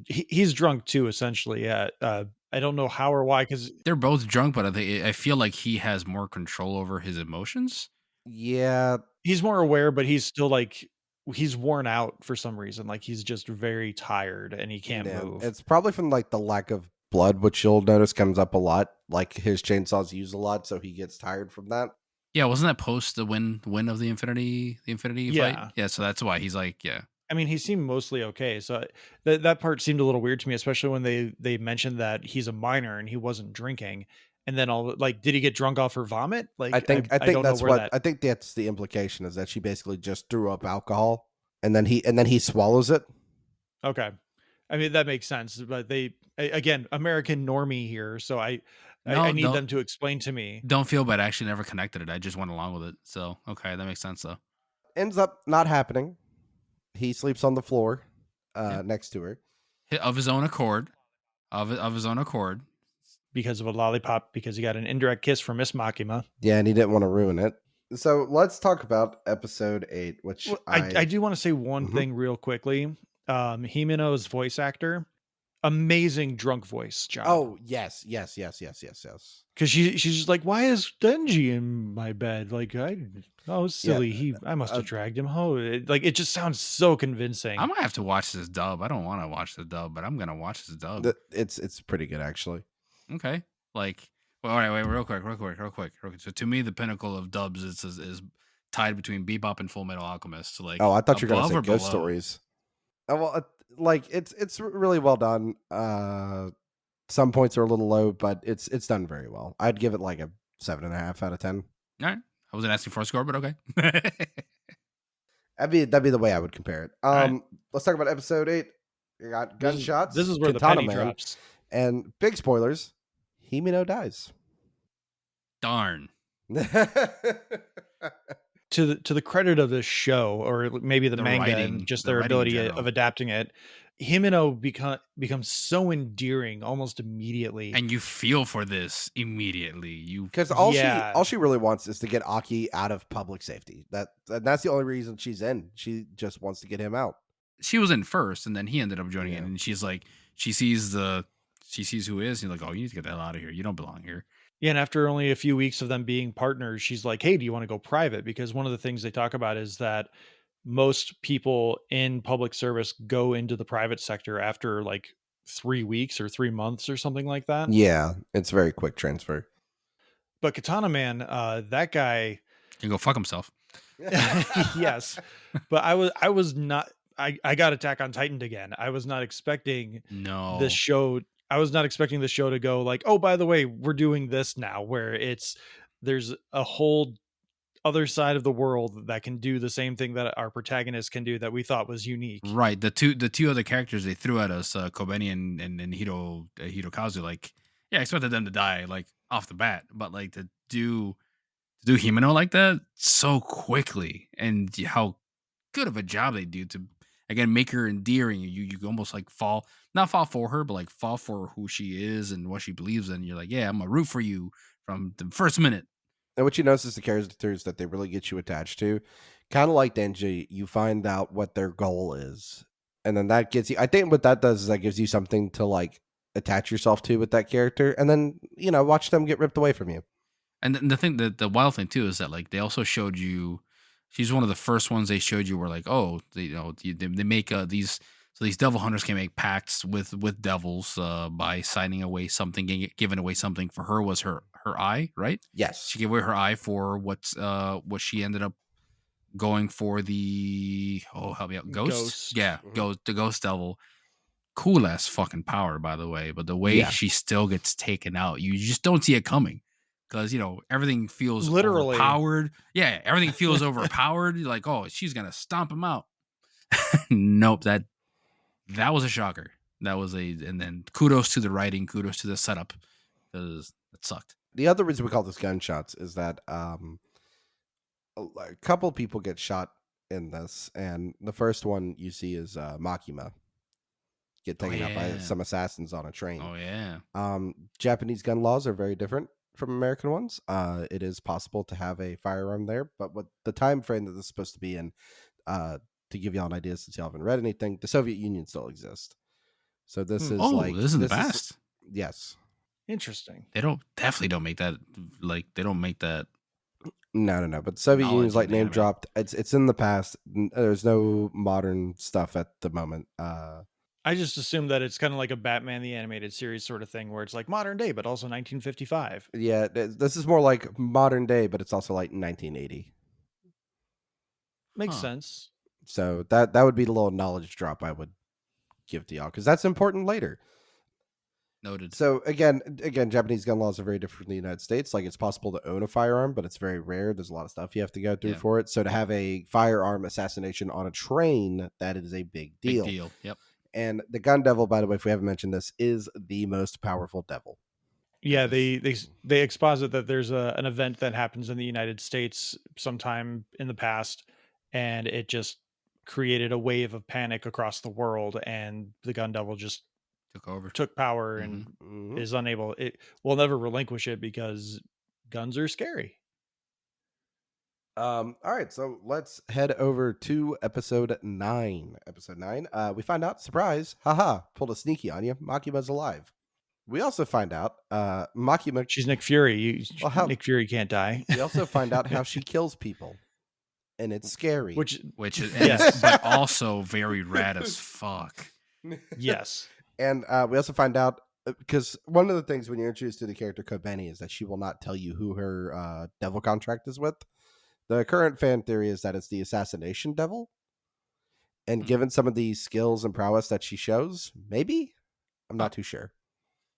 Speaker 2: he's drunk too, essentially. Yeah. I don't know how or why, because
Speaker 3: they're both drunk, but I feel like he has more control over his emotions.
Speaker 4: Yeah.
Speaker 2: He's more aware, but he's still like he's worn out for some reason. Like he's just very tired and he can't move.
Speaker 4: It's probably from like the lack of blood, which you'll notice comes up a lot. Like his chainsaws use a lot, so he gets tired from that.
Speaker 3: Yeah, wasn't that post the win of the Infinity
Speaker 2: Yeah.
Speaker 3: fight? Yeah, so that's why he's like, yeah.
Speaker 2: I mean, he seemed mostly okay. So that part seemed a little weird to me, especially when they mentioned that he's a minor and he wasn't drinking. And then did he get drunk off her vomit? Like
Speaker 4: I think
Speaker 2: don't
Speaker 4: that's
Speaker 2: know
Speaker 4: what I think that's the implication, is that she basically just threw up alcohol and then he swallows it.
Speaker 2: Okay. I mean, that makes sense, but again, American normie here, so I need them to explain to me.
Speaker 3: Don't feel bad. I actually never connected it. I just went along with it. So, okay, that makes sense though.
Speaker 4: Ends up not happening. He sleeps on the floor next to her.
Speaker 3: Of his own accord. Of his own accord.
Speaker 2: Because of a lollipop, because he got an indirect kiss from Miss Makima.
Speaker 4: Yeah, and he didn't want to ruin it. So let's talk about episode 8, which
Speaker 2: I do want to say one thing real quickly. Himeno's voice actor, amazing drunk voice job.
Speaker 4: Oh, yes.
Speaker 2: Because she's just like, why is Denji in my bed? Like, silly.
Speaker 4: Yeah,
Speaker 2: I must have dragged him home. It just sounds so convincing.
Speaker 3: I might have to watch this dub. I don't want to watch the dub, but I'm gonna watch this dub.
Speaker 4: It's pretty good, actually.
Speaker 3: Okay. All right, wait, real quick. So to me, the pinnacle of dubs is tied between Bebop and Full Metal Alchemist. So
Speaker 4: I thought you were gonna say
Speaker 3: above or
Speaker 4: Ghost
Speaker 3: below?
Speaker 4: Stories. It's really well done. Some points are a little low, but it's done very well. I'd give it like a 7.5 out of 10.
Speaker 3: All right. I wasn't asking for a score, but okay.
Speaker 4: That'd be the way I would compare it.
Speaker 3: right.
Speaker 4: Let's talk about episode 8. You got gunshots.
Speaker 2: This is where the
Speaker 4: Katana
Speaker 2: penny
Speaker 4: Man,
Speaker 2: drops.
Speaker 4: and big spoilers. Himeno dies.
Speaker 3: Darn.
Speaker 2: To the credit of this show, or maybe the manga
Speaker 3: writing-
Speaker 2: and just
Speaker 3: the
Speaker 2: their
Speaker 3: writing in
Speaker 2: ability
Speaker 3: general.
Speaker 2: of adapting it, Himeno becomes so endearing almost immediately.
Speaker 3: And you feel for this immediately.
Speaker 4: Because
Speaker 2: Yeah.
Speaker 4: all she really wants is to get Aki out of public safety. That's the only reason she's in. She just wants to get him out.
Speaker 3: She was in first, and then he ended up joining
Speaker 4: Yeah.
Speaker 3: in. And she's like, she sees who he is. And he's like, oh, you need to get the hell out of here. You don't belong here.
Speaker 2: Yeah, and after only a few weeks of them being partners, she's like, hey, do you want to go private? Because one of the things they talk about is that most people in public service go into the private sector after like 3 weeks or 3 months or something like that.
Speaker 4: Yeah, it's a very quick transfer.
Speaker 2: But Katana Man, that guy,
Speaker 3: He can go fuck himself.
Speaker 2: Yes, but I was not. I got Attack on Titan again. I was not expecting
Speaker 3: No.
Speaker 2: this show. I was not expecting the show to go like, oh, by the way, we're doing this now, where there's a whole other side of the world that can do the same thing that our protagonist can do that we thought was unique.
Speaker 3: Right. The two other characters they threw at us, Kobeni and Hirokazu, like, yeah, I expected them to die like off the bat, but like to do Himeno like that so quickly, and how good of a job they do to again make her endearing. You almost like not fall for her, but like fall for who she is and what she believes in. You're like, yeah, I'm gonna root for you from the first minute.
Speaker 4: And what you notice is the characters that they really get you attached to. Kind of like Denji, you find out what their goal is. And then that gets you, I think what that does is that gives you something to like attach yourself to with that character. And then, watch them get ripped away from you.
Speaker 3: And the thing that the wild thing too is that like they also showed you, she's one of the first ones they showed you were like, oh, they make these, so these devil hunters can make pacts with devils by signing away something, giving away something. For her was her eye, right?
Speaker 4: Yes.
Speaker 3: She gave away her eye for what she ended up going for, the help me out,
Speaker 2: Ghost.
Speaker 3: Yeah,
Speaker 4: Mhm.
Speaker 3: the ghost devil. Cool ass fucking power, by the way. But the way
Speaker 4: Yeah.
Speaker 3: she still gets taken out, you just don't see it coming. Because everything feels
Speaker 2: Literally.
Speaker 3: overpowered. Yeah, everything feels overpowered. You're like, oh, she's gonna stomp him out. Nope, that was a shocker. And then kudos to the writing, kudos to the setup, because it sucked.
Speaker 4: The other reason we call this gunshots is that a couple people get shot in this. And the first one you see is Makima get taken out by
Speaker 3: yeah.
Speaker 4: some assassins on a train.
Speaker 3: Oh yeah.
Speaker 4: Japanese gun laws are very different from American ones. It is possible to have a firearm there, but what the time frame that this is supposed to be in, to give y'all an idea, since y'all haven't read anything, the Soviet Union still exists. So this is
Speaker 3: This is in the past.
Speaker 4: Yes.
Speaker 2: Interesting.
Speaker 3: They definitely don't make that, like, they don't make that.
Speaker 4: No. But the Soviet Union is
Speaker 3: Knowledge
Speaker 4: like
Speaker 3: in the
Speaker 4: name
Speaker 3: anime.
Speaker 4: dropped. It's in the past. There's no modern stuff at the moment.
Speaker 2: I just assumed that it's kind of like a Batman the Animated Series sort of thing, where it's like modern day, but also 1955.
Speaker 4: Yeah, this is more like modern day, but it's also like 1980.
Speaker 2: Makes
Speaker 3: Huh.
Speaker 2: sense.
Speaker 4: So that would be the little knowledge drop I would give to y'all, because that's important later.
Speaker 3: Noted.
Speaker 4: So again, Japanese gun laws are very different from the United States. Like, it's possible to own a firearm, but it's very rare. There's a lot of stuff you have to go through
Speaker 3: Yeah.
Speaker 4: for it. So to have a firearm assassination on a train, that is a big deal.
Speaker 3: Big deal. Yep.
Speaker 4: And the gun devil, by the way, if we haven't mentioned this, is the most powerful devil.
Speaker 2: Yeah, they exposit that there's an event that happens in the United States sometime in the past, and it just created a wave of panic across the world, and the Gun Devil just
Speaker 3: Took over.
Speaker 2: took power and
Speaker 4: Mhm.
Speaker 2: is unable. It will never relinquish it because guns are scary.
Speaker 4: All right, so let's head over to episode 9. Episode 9, we find out, surprise, haha, pulled a sneaky on you. Makima's alive. We also find out Makima.
Speaker 2: She's Nick Fury.
Speaker 4: Well, how-
Speaker 2: Nick Fury can't die.
Speaker 4: We also find out how she kills people, and it's scary.
Speaker 2: Which
Speaker 3: Which is,
Speaker 2: Yes.
Speaker 3: but also very rad as fuck.
Speaker 2: yes,
Speaker 4: And we also find out, because one of the things when you're introduced to the character Kobeni is that she will not tell you who her devil contract is with. The current fan theory is that it's the assassination devil. And given some of the skills and prowess that she shows, maybe? I'm not too sure.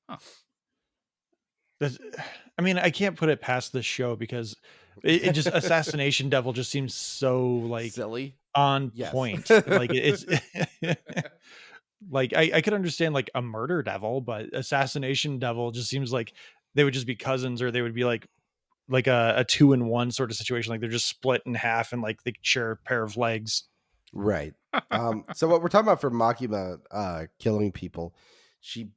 Speaker 2: I mean, I can't put it past this show because it just Assassination Devil just seems so like
Speaker 4: Silly.
Speaker 2: on
Speaker 4: Yes.
Speaker 2: point. Like it's like I could understand like a murder devil, but Assassination Devil just seems like they would just be cousins, or they would be like a 2-in-1 sort of situation. Like they're just split in half and like they share a pair of legs.
Speaker 4: Right. So what we're talking about for Makima killing people, she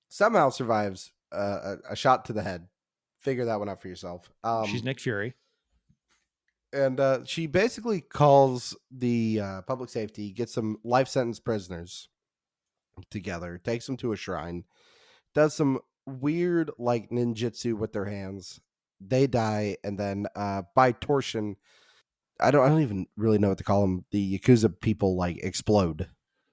Speaker 4: somehow survives a shot to the head. Figure that one out for yourself.
Speaker 2: She's Nick Fury.
Speaker 4: And she basically calls the public safety, gets some life sentence prisoners together, takes them to a shrine, does some weird like ninjutsu with their hands. They die, and then by torsion, I don't even really know what to call them. The Yakuza people like explode.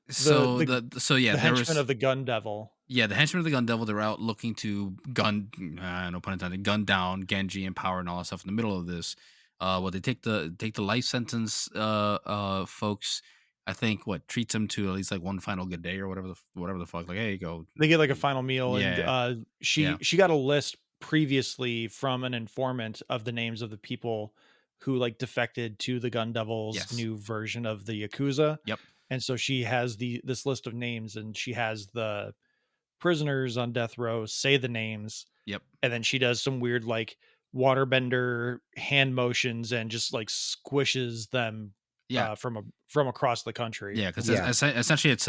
Speaker 3: So
Speaker 2: the
Speaker 3: the
Speaker 2: henchmen
Speaker 3: there was
Speaker 2: of the Gun Devil.
Speaker 3: the henchmen of the Gun Devil. They're out looking to gun, no pun intended, gun down Genji and Power and all that stuff. In the middle of this, They take the life sentence folks. I think treats them to at least like one final good day or whatever the fuck. Like, hey, you go.
Speaker 2: They get like a final meal, and
Speaker 3: Yeah.
Speaker 2: she
Speaker 3: Yeah.
Speaker 2: she got a list previously from an informant of the names of the people who like defected to the Gun Devils
Speaker 3: Yes.
Speaker 2: new version of the Yakuza.
Speaker 3: Yep.
Speaker 2: And so she has this list of names, and she has the prisoners on death row say the names,
Speaker 3: Yep.
Speaker 2: and then she does some weird like waterbender hand motions and just like squishes them
Speaker 3: Yeah.
Speaker 2: from across the country.
Speaker 3: Yeah, because
Speaker 4: Yeah.
Speaker 3: essentially it's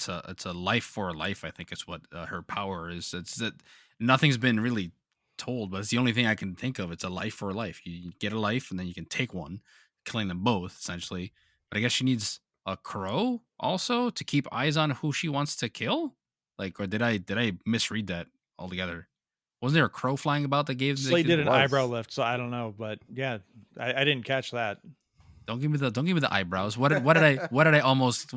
Speaker 3: a life for life. I think is what her power is. It's that nothing's been really told, but it's the only thing I can think of. It's a life for life. You get a life, and then you can take one, killing them both essentially. But I guess she needs a crow also to keep eyes on who she wants to kill. Like, or did I misread that altogether? Wasn't there a crow flying about that gave?
Speaker 2: Slade did an
Speaker 4: was.
Speaker 2: eyebrow lift, so I don't know, but yeah, I didn't catch that.
Speaker 3: Don't give me the eyebrows. What did I almost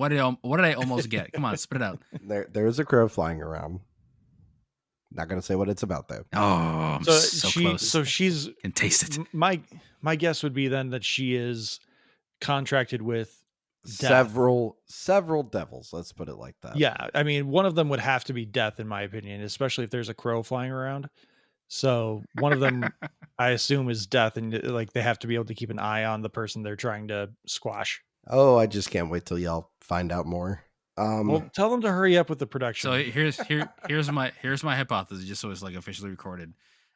Speaker 3: get? Come on, spit it out.
Speaker 4: There is a crow flying around. Not gonna say what it's about though.
Speaker 3: Oh, I'm so close.
Speaker 2: So she's
Speaker 3: Can taste it.
Speaker 2: My guess would be then that she is contracted with death.
Speaker 4: Several devils. Let's put it like that.
Speaker 2: Yeah, I mean, one of them would have to be death, in my opinion, especially if there's a crow flying around. So one of them, I assume, is death, and like they have to be able to keep an eye on the person they're trying to squash.
Speaker 4: Oh, I just can't wait till y'all find out more.
Speaker 2: Well, tell them to hurry up with the production.
Speaker 3: So here's my hypothesis, just so it's like officially recorded.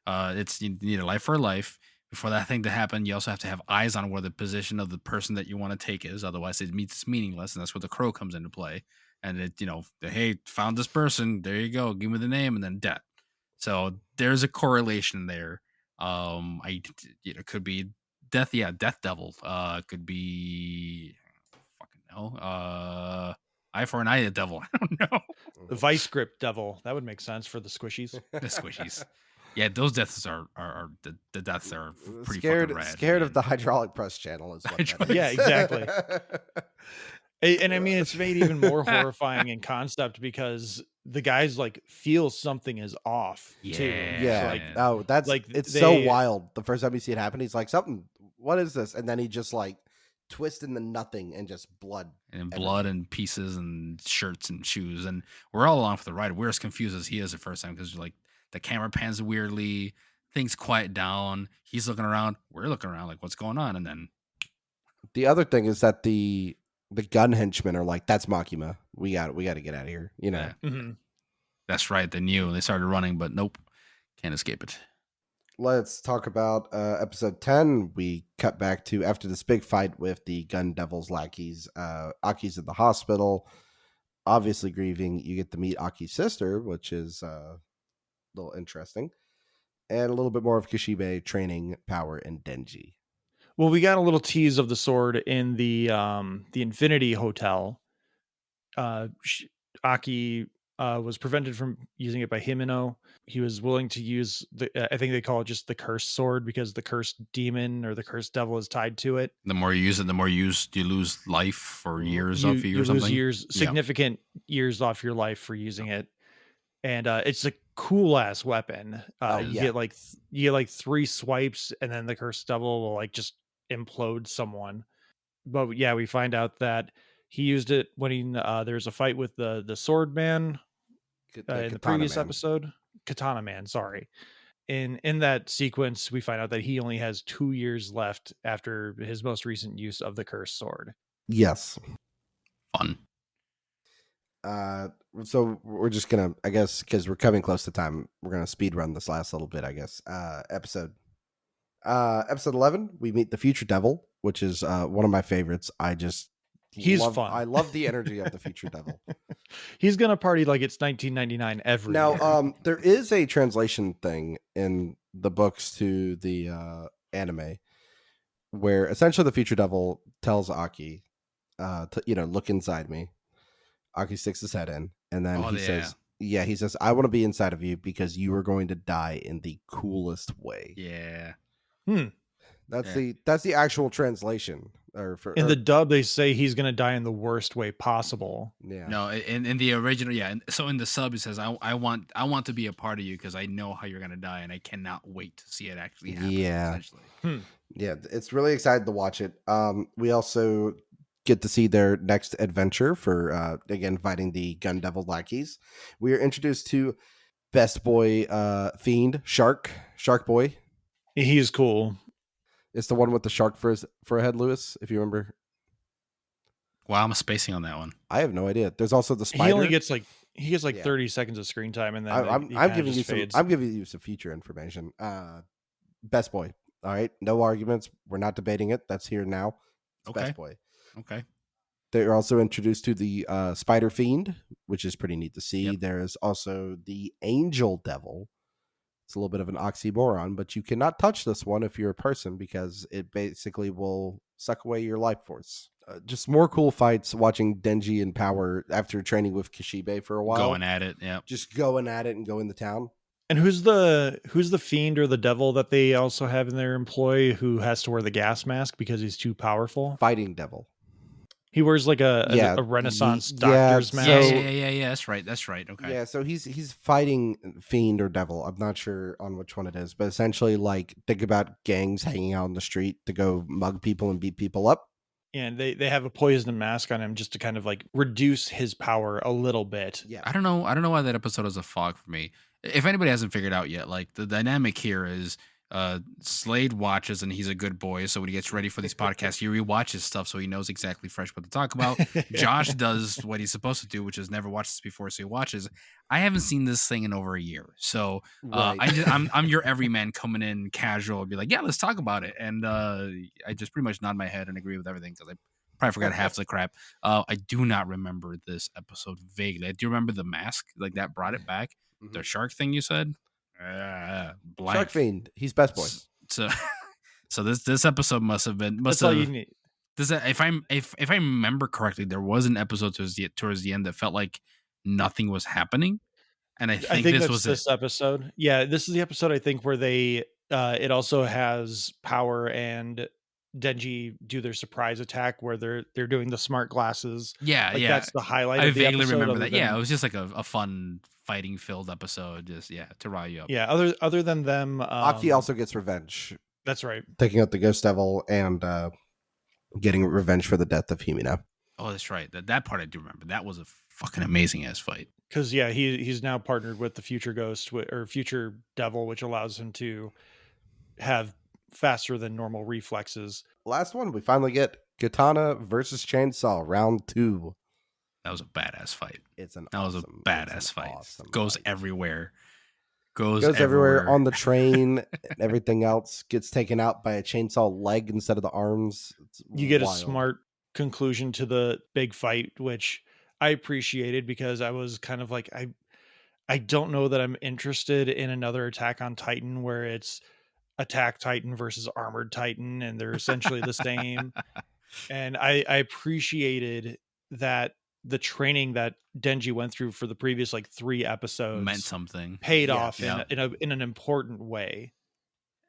Speaker 3: It's you need a life for a life. Before that thing to happen, you also have to have eyes on where the position of the person that you want to take is. Otherwise, it's meaningless, and that's where the crow comes into play. And it, hey, found this person. There you go. Give me the name, and then death. So there's a correlation there. Could be death. Yeah, Death Devil. Could be fucking hell. Eye for an eye, the devil. I don't know.
Speaker 2: The Vice Grip Devil, that would make sense for the squishies.
Speaker 3: The squishies. Yeah, those deaths are the deaths are pretty
Speaker 4: scared
Speaker 3: fucking rad.
Speaker 4: scared of
Speaker 3: man.
Speaker 4: the hydraulic press channel is what that is.
Speaker 2: Yeah, exactly. And I mean, it's made even more horrifying in concept because the guys like feel something is off too.
Speaker 3: Yeah.
Speaker 2: So, like,
Speaker 4: Oh, that's
Speaker 2: like,
Speaker 4: it's so
Speaker 2: they-
Speaker 4: wild. The first time you see it happen, he's like, something, what is this? And then he just like twists into nothing and just blood.
Speaker 3: And blood and pieces and shirts and shoes, and we're all along for the ride. We're as confused as he is the first time because like the camera pans weirdly, things quiet down. He's looking around, we're looking around, like what's going on? And then
Speaker 4: The other thing is that the gun henchmen are like, that's Makima. We got to get out of here. You know.
Speaker 3: yeah,
Speaker 2: Mhm.
Speaker 3: that's right. They knew, they started running, but nope, can't escape it.
Speaker 4: Let's talk about episode 10. We cut back to after this big fight with the Gun Devils lackeys. Aki's in the hospital, obviously grieving. You get to meet Aki's sister, which is a little interesting. And a little bit more of Kishibe training Power and Denji.
Speaker 2: Well, we got a little tease of the sword in the Infinity Hotel. Aki was prevented from using it by Himeno. He was willing to use I think they call it just the cursed sword because the cursed demon or the cursed devil is tied to it.
Speaker 3: The more you use it, the more you lose life for years off you or
Speaker 2: lose
Speaker 3: something.
Speaker 2: years,
Speaker 3: Yeah.
Speaker 2: significant years off your life for using it. And it's a cool ass weapon.
Speaker 4: Oh,
Speaker 2: You
Speaker 4: yeah.
Speaker 2: get like 3 swipes, and then the cursed devil will like just implode someone. But yeah, we find out that he used it when there's a fight with the sword man in the
Speaker 4: Katana
Speaker 2: previous
Speaker 4: Man.
Speaker 2: episode. Katana Man, sorry. In that sequence, we find out that he only has 2 years left after his most recent use of the cursed sword.
Speaker 4: Yes.
Speaker 3: Fun.
Speaker 4: So we're just gonna, I guess, because we're coming close to time, we're gonna speed run this last little bit, I guess. Episode 11, we meet the Future Devil, which is one of my favorites.
Speaker 2: He's
Speaker 4: love,
Speaker 2: fun.
Speaker 4: I love the energy of the Future Devil.
Speaker 2: He's gonna party like it's 1999 every year.
Speaker 4: Now, there is a translation thing in the books to the anime where essentially the Future Devil tells Aki, to look inside me. Aki sticks his head in, and then he says, he says, I want to be inside of you because you are going to die in the coolest way.
Speaker 3: Yeah.
Speaker 4: That's
Speaker 3: Yeah.
Speaker 4: that's the actual translation.
Speaker 2: In the dub, they say he's gonna die in the worst way possible.
Speaker 4: yeah.
Speaker 3: No, in the original, yeah. And so in the sub, it says, I want to be a part of you because I know how you're gonna die, and I cannot wait to see it actually happen.
Speaker 4: Yeah.
Speaker 3: Essentially.
Speaker 4: Yeah, it's really exciting to watch it. We also get to see their next adventure for again fighting the Gun Devil lackeys. We are introduced to Best Boy Fiend Shark Boy.
Speaker 2: He's cool.
Speaker 4: It's the one with the shark for a head, Lewis, if you remember.
Speaker 3: Wow, I'm spacing on that one.
Speaker 4: I have no idea. There's also the spider.
Speaker 2: He only gets like
Speaker 4: Yeah.
Speaker 2: 30 seconds of screen time, and then
Speaker 4: I'm giving you some.
Speaker 2: fades.
Speaker 4: I'm giving you some future information. Best Boy. All right, no arguments. We're not debating it. That's here now. It's
Speaker 3: Okay.
Speaker 4: Best Boy.
Speaker 3: Okay.
Speaker 4: They're also introduced to the Spider Fiend, which is pretty neat to see.
Speaker 3: Yep.
Speaker 4: There's also the Angel Devil. It's a little bit of an oxymoron, but you cannot touch this one if you're a person because it basically will suck away your life force. Just more cool fights watching Denji and Power after training with Kishibe for a while.
Speaker 3: Going at it. Yeah.
Speaker 4: Just going at it and going to town.
Speaker 2: And who's the fiend or the devil that they also have in their employ who has to wear the gas mask because he's too powerful?
Speaker 4: Fighting Devil.
Speaker 2: He wears like
Speaker 4: Yeah,
Speaker 2: a Renaissance
Speaker 4: yeah,
Speaker 2: doctor's
Speaker 4: so-
Speaker 2: mask.
Speaker 3: Yeah. That's right. Okay.
Speaker 4: Yeah, so he's fighting Fiend or Devil. I'm not sure on which one it is, but essentially, like, think about gangs hanging out on the street to go mug people and beat people up.
Speaker 2: And they have a poison mask on him just to kind of like reduce his power a little bit.
Speaker 4: Yeah,
Speaker 3: I don't know why that episode is a fog for me. If anybody hasn't figured out yet, like the dynamic here is Slade watches and he's a good boy, so when he gets ready for these podcasts, he rewatches stuff so he knows exactly fresh what to talk about. Josh does what he's supposed to do, which is never watch this before, so he watches. I haven't seen this thing in over a year, so
Speaker 4: right.
Speaker 3: I'm your everyman coming in casual and be like, yeah, let's talk about it, and I just pretty much nod my head and agree with everything because I probably forgot half the crap. I do not remember this episode vaguely. I do remember the mask, like that brought it back.
Speaker 4: Mhm.
Speaker 3: The shark thing you said, blank.
Speaker 4: Shark Fiend. He's Best Boy.
Speaker 3: So this episode must have
Speaker 2: That's all you need.
Speaker 3: if I remember correctly, there was an episode towards the end that felt like nothing was happening, and I think this
Speaker 2: that's
Speaker 3: was
Speaker 2: this episode. Yeah, this is the episode I think where they it also has Power and Denji do their surprise attack where they're doing the smart glasses.
Speaker 3: Yeah,
Speaker 2: Like
Speaker 3: yeah.
Speaker 2: that's the highlight.
Speaker 3: I
Speaker 2: of the
Speaker 3: vaguely
Speaker 2: episode,
Speaker 3: remember
Speaker 2: other
Speaker 3: that. Yeah,
Speaker 2: than-
Speaker 3: it was just like a fun fighting filled episode, just to rile you up.
Speaker 2: yeah. Other than them,
Speaker 4: Aki also gets revenge,
Speaker 2: that's right.
Speaker 4: taking out the Ghost Devil and getting revenge for the death of Himina.
Speaker 3: Oh, that's right. That part I do remember. That was a fucking amazing ass fight.
Speaker 2: Because yeah, he's now partnered with the Future Ghost or Future Devil, which allows him to have faster than normal reflexes.
Speaker 4: Last one, we finally get Katana versus Chainsaw round 2.
Speaker 3: That was a badass fight.
Speaker 4: It's an
Speaker 3: That was a
Speaker 4: awesome,
Speaker 3: badass
Speaker 4: it's an
Speaker 3: fight.
Speaker 4: awesome
Speaker 3: Goes
Speaker 4: fight.
Speaker 3: everywhere. Goes
Speaker 4: Everywhere on the train. And everything else gets taken out by a chainsaw leg instead of the arms. It's
Speaker 2: You get
Speaker 4: wild.
Speaker 2: a smart conclusion to the big fight, which I appreciated because I was kind of like I don't know that I'm interested in another Attack on Titan where it's Attack Titan versus Armored Titan and they're essentially the same. And I appreciated that the training that Denji went through for the previous like 3 episodes
Speaker 3: meant something.
Speaker 2: paid
Speaker 4: Yeah,
Speaker 2: off
Speaker 3: yeah.
Speaker 2: in an important way.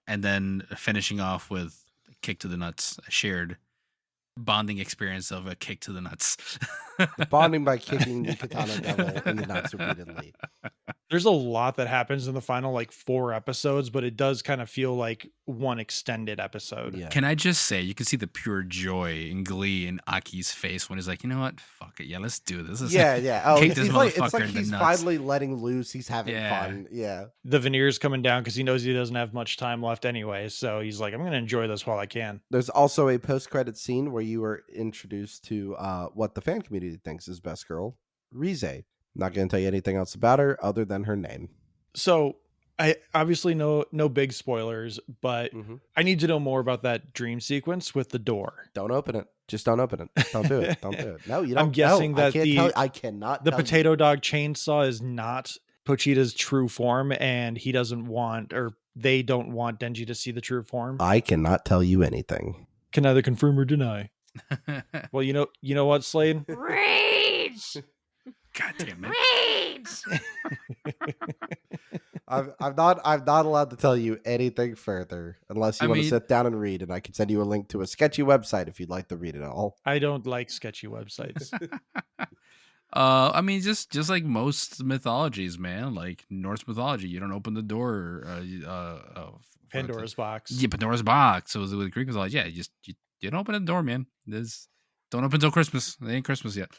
Speaker 3: And then finishing off with a kick to the nuts, a shared bonding experience of a kick to the nuts.
Speaker 4: Bonding by kicking the Katana Devil in the nuts repeatedly.
Speaker 2: There's a lot that happens in the final like 4 episodes, but it does kind of feel like one extended episode.
Speaker 4: Yeah.
Speaker 3: Can I just say, you can see the pure joy and glee in Aki's face when he's like, you know what? Fuck it. Yeah, let's do this. Let's
Speaker 4: Yeah. Oh,
Speaker 3: kick
Speaker 4: it's
Speaker 3: this
Speaker 4: like
Speaker 3: motherfucker in the
Speaker 4: he's
Speaker 3: nuts.
Speaker 4: finally letting loose. He's having
Speaker 3: Yeah.
Speaker 4: fun. Yeah.
Speaker 2: The veneer's coming down because he knows he doesn't have much time left anyway. So he's like, I'm going to enjoy this while I can.
Speaker 4: There's also a post-credit scene where you are introduced to what the fan community thinks is best girl, Rize. Not going to tell you anything else about her other than her name.
Speaker 2: So I obviously no big spoilers, but I need to know more about that dream sequence with the door.
Speaker 4: Don't open it. Just don't open it. Don't do it. Don't do it. No, you don't.
Speaker 2: I'm guessing
Speaker 4: no,
Speaker 2: that
Speaker 4: I cannot.
Speaker 2: the
Speaker 4: tell you.
Speaker 2: potato dog chainsaw is not Pochita's true form, and he doesn't want, or they don't want Denji to see the true form.
Speaker 4: I cannot tell you anything.
Speaker 2: Can neither confirm or deny. Well, you know what, Slade?
Speaker 3: God damn it.
Speaker 4: I'm not allowed to tell you anything further unless you
Speaker 3: I
Speaker 4: want to
Speaker 3: mean-
Speaker 4: sit down and read, and I can send you a link to a sketchy website if you'd like to read it all.
Speaker 2: I don't like sketchy websites.
Speaker 3: I mean, just like most mythologies, man. Like Norse mythology, you don't open the door.
Speaker 2: Pandora's box.
Speaker 3: Yeah, Pandora's box. So with Greek mythology, yeah, you don't open the door, man. Don't open until Christmas. It ain't Christmas yet.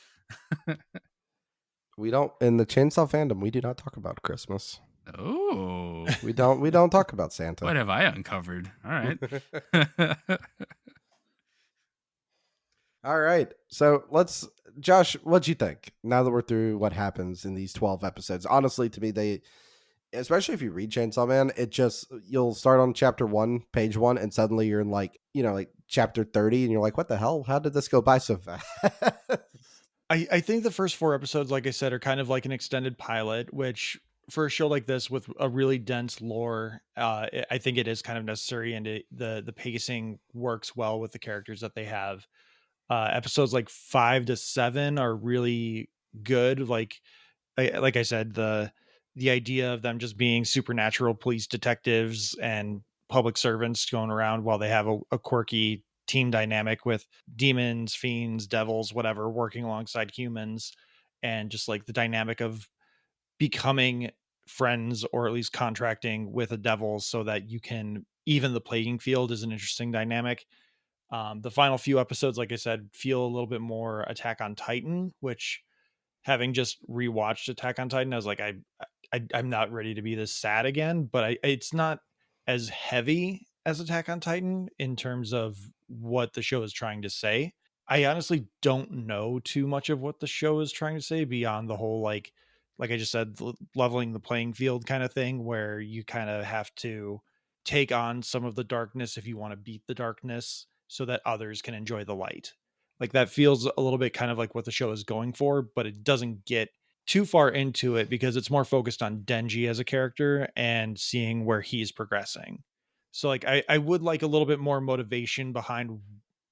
Speaker 4: We don't in the Chainsaw fandom. We do not talk about Christmas.
Speaker 3: Oh,
Speaker 4: We don't talk about Santa.
Speaker 3: what have I uncovered? All right.
Speaker 4: All right. So Josh, what'd you think? Now that we're through what happens in these 12 episodes, honestly, to me, especially if you read Chainsaw Man, you'll start on chapter 1, page 1, and suddenly you're in like chapter 30, and you're like, what the hell? How did this go by so fast?
Speaker 2: I think the first 4 episodes, like I said, are kind of like an extended pilot, which for a show like this with a really dense lore, I think it is kind of necessary, and the pacing works well with the characters that they have. Episodes like 5 to 7 are really good. Like I said, the idea of them just being supernatural police detectives and public servants going around while they have a quirky team dynamic with demons, fiends, devils, whatever, working alongside humans, and just like the dynamic of becoming friends or at least contracting with a devil so that you can even the playing field is an interesting dynamic. The final few episodes, like I said, feel a little bit more Attack on Titan, which, having just rewatched Attack on Titan, I was like, I'm not ready to be this sad again. But it's not as heavy as Attack on Titan in terms of what the show is trying to say. I honestly don't know too much of what the show is trying to say beyond the whole like I just said, leveling the playing field kind of thing, where you kind of have to take on some of the darkness if you want to beat the darkness so that others can enjoy the light. Like that feels a little bit kind of like what the show is going for, but it doesn't get too far into it because it's more focused on Denji as a character and seeing where he's progressing. So like I would like a little bit more motivation behind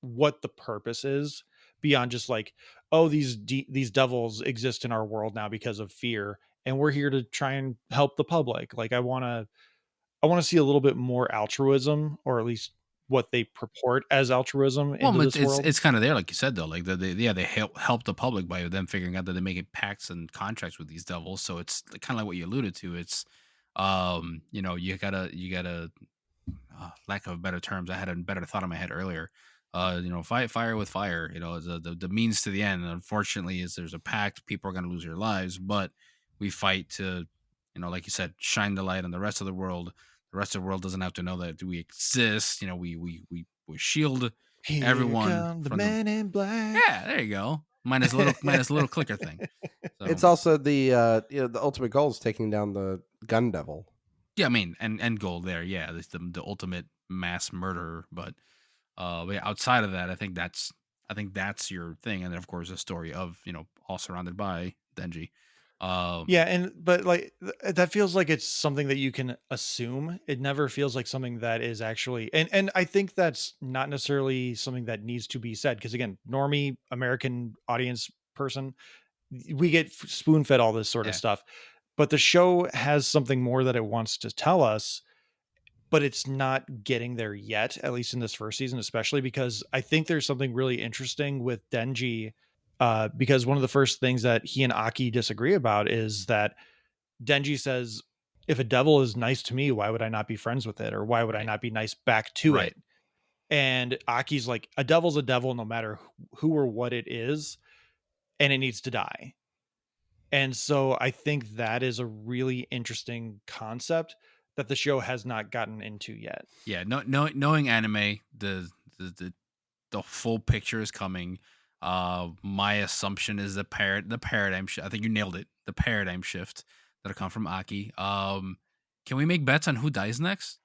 Speaker 2: what the purpose is beyond just like, oh, these devils exist in our world now because of fear, and we're here to try and help the public. Like I want to see a little bit more altruism, or at least what they purport as altruism
Speaker 3: Well,
Speaker 2: into
Speaker 3: it's
Speaker 2: this world.
Speaker 3: it's kind of there, like you said, though. Like they help the public by them figuring out that they're making pacts and contracts with these devils. So it's kind of like what you alluded to. It's you gotta lack of better terms. I had a better thought in my head earlier. Fight fire with fire. The means to the end. And unfortunately, is there's a pact. People are gonna lose their lives, but we fight to, like you said, shine the light on the rest of the world. The rest of the world doesn't have to know that we exist. We shield
Speaker 2: Here
Speaker 3: everyone
Speaker 2: come the
Speaker 3: from
Speaker 2: men in black.
Speaker 3: Yeah, there you go. Minus a little clicker thing. So,
Speaker 4: It's also the ultimate goal is taking down the gun devil.
Speaker 3: yeah, I mean, and goal there. Yeah, it's the ultimate mass murderer. But yeah, outside of that, I think that's your thing. And then of course the story of all surrounded by Denji.
Speaker 2: Yeah, but like that feels like it's something that you can assume. It never feels like something that is actually, and I think that's not necessarily something that needs to be said, because again, normie American audience person, we get spoon fed all this sort of
Speaker 3: Yeah.
Speaker 2: stuff, but the show has something more that it wants to tell us, but it's not getting there yet, at least in this first season, especially because I think there's something really interesting with Denji. Because one of the first things that he and Aki disagree about is that Denji says, if a devil is nice to me, why would I not be friends with it? Or why would I
Speaker 3: Right.
Speaker 2: not be nice back to
Speaker 3: Right.
Speaker 2: it? And Aki's like, a devil's a devil no matter who or what it is, and it needs to die. And so I think that is a really interesting concept that the show has not gotten into yet.
Speaker 3: Yeah, knowing anime, the full picture is coming. My assumption is the paradigm shift. I think you nailed it. The paradigm shift that'll come from Aki. Can we make bets on who dies next?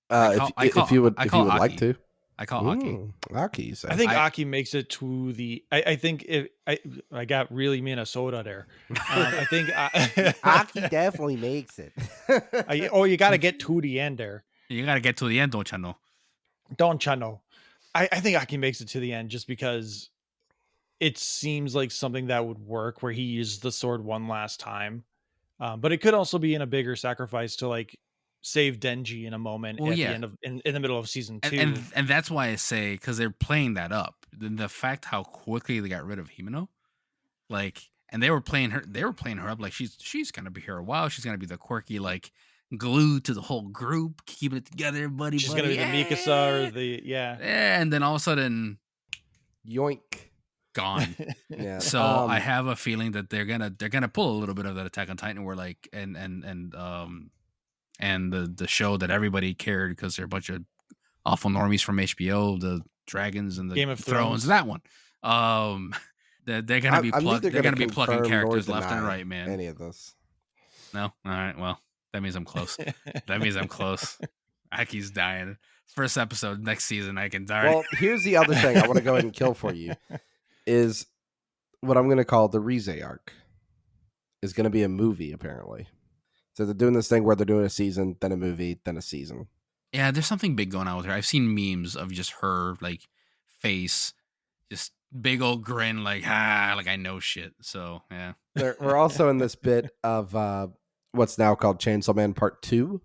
Speaker 4: If you would
Speaker 3: Aki.
Speaker 4: like to.
Speaker 3: I call Aki.
Speaker 4: Aki, you say.
Speaker 2: I think
Speaker 3: I-
Speaker 2: Aki makes it to the. I think I got really Minnesota there. I think
Speaker 4: Aki definitely makes it.
Speaker 2: you got to get to the end there,
Speaker 3: You gotta get to the end, don't you know?
Speaker 2: don't you know? I think Aki makes it to the end just because it seems like something that would work, where he uses the sword one last time. But it could also be in a bigger sacrifice to like save Denji in a moment
Speaker 3: Well,
Speaker 2: at
Speaker 3: yeah.
Speaker 2: the end of in the middle of season 2.
Speaker 3: And that's why I say, because they're playing that up. The fact how quickly they got rid of Himeno, like, and they were playing her. They were playing her up like she's gonna be here a while. She's gonna be the quirky like glue to the whole group, keeping it together, buddy.
Speaker 2: She's gonna be the Mikasa or the
Speaker 3: yeah, and then all of a sudden,
Speaker 4: Yoink.
Speaker 3: gone.
Speaker 4: Yeah.
Speaker 3: So I have a feeling that they're gonna pull a little bit of that Attack on Titan, where like and the show that everybody cared because they're a bunch of awful normies from HBO, the Dragons and the
Speaker 2: Game of Thrones.
Speaker 3: that one. They're gonna be plugged. They're gonna be plugging
Speaker 4: confirm nor
Speaker 3: characters left and
Speaker 4: deny
Speaker 3: right, man.
Speaker 4: Any of this?
Speaker 3: No, all right. Well, that means I'm close. That means I'm close. Aki's dying. First episode next season, I can die.
Speaker 4: Well, here's the other thing I want to go ahead and kill for you is what I'm going to call the Rize arc is going to be a movie, apparently. So they're doing this thing where they're doing a season, then a movie, then a season.
Speaker 3: Yeah, there's something big going on with her. I've seen memes of just her like face, just big old grin, like like I know shit. So yeah,
Speaker 4: We're also in this bit of what's now called Chainsaw Man Part 2.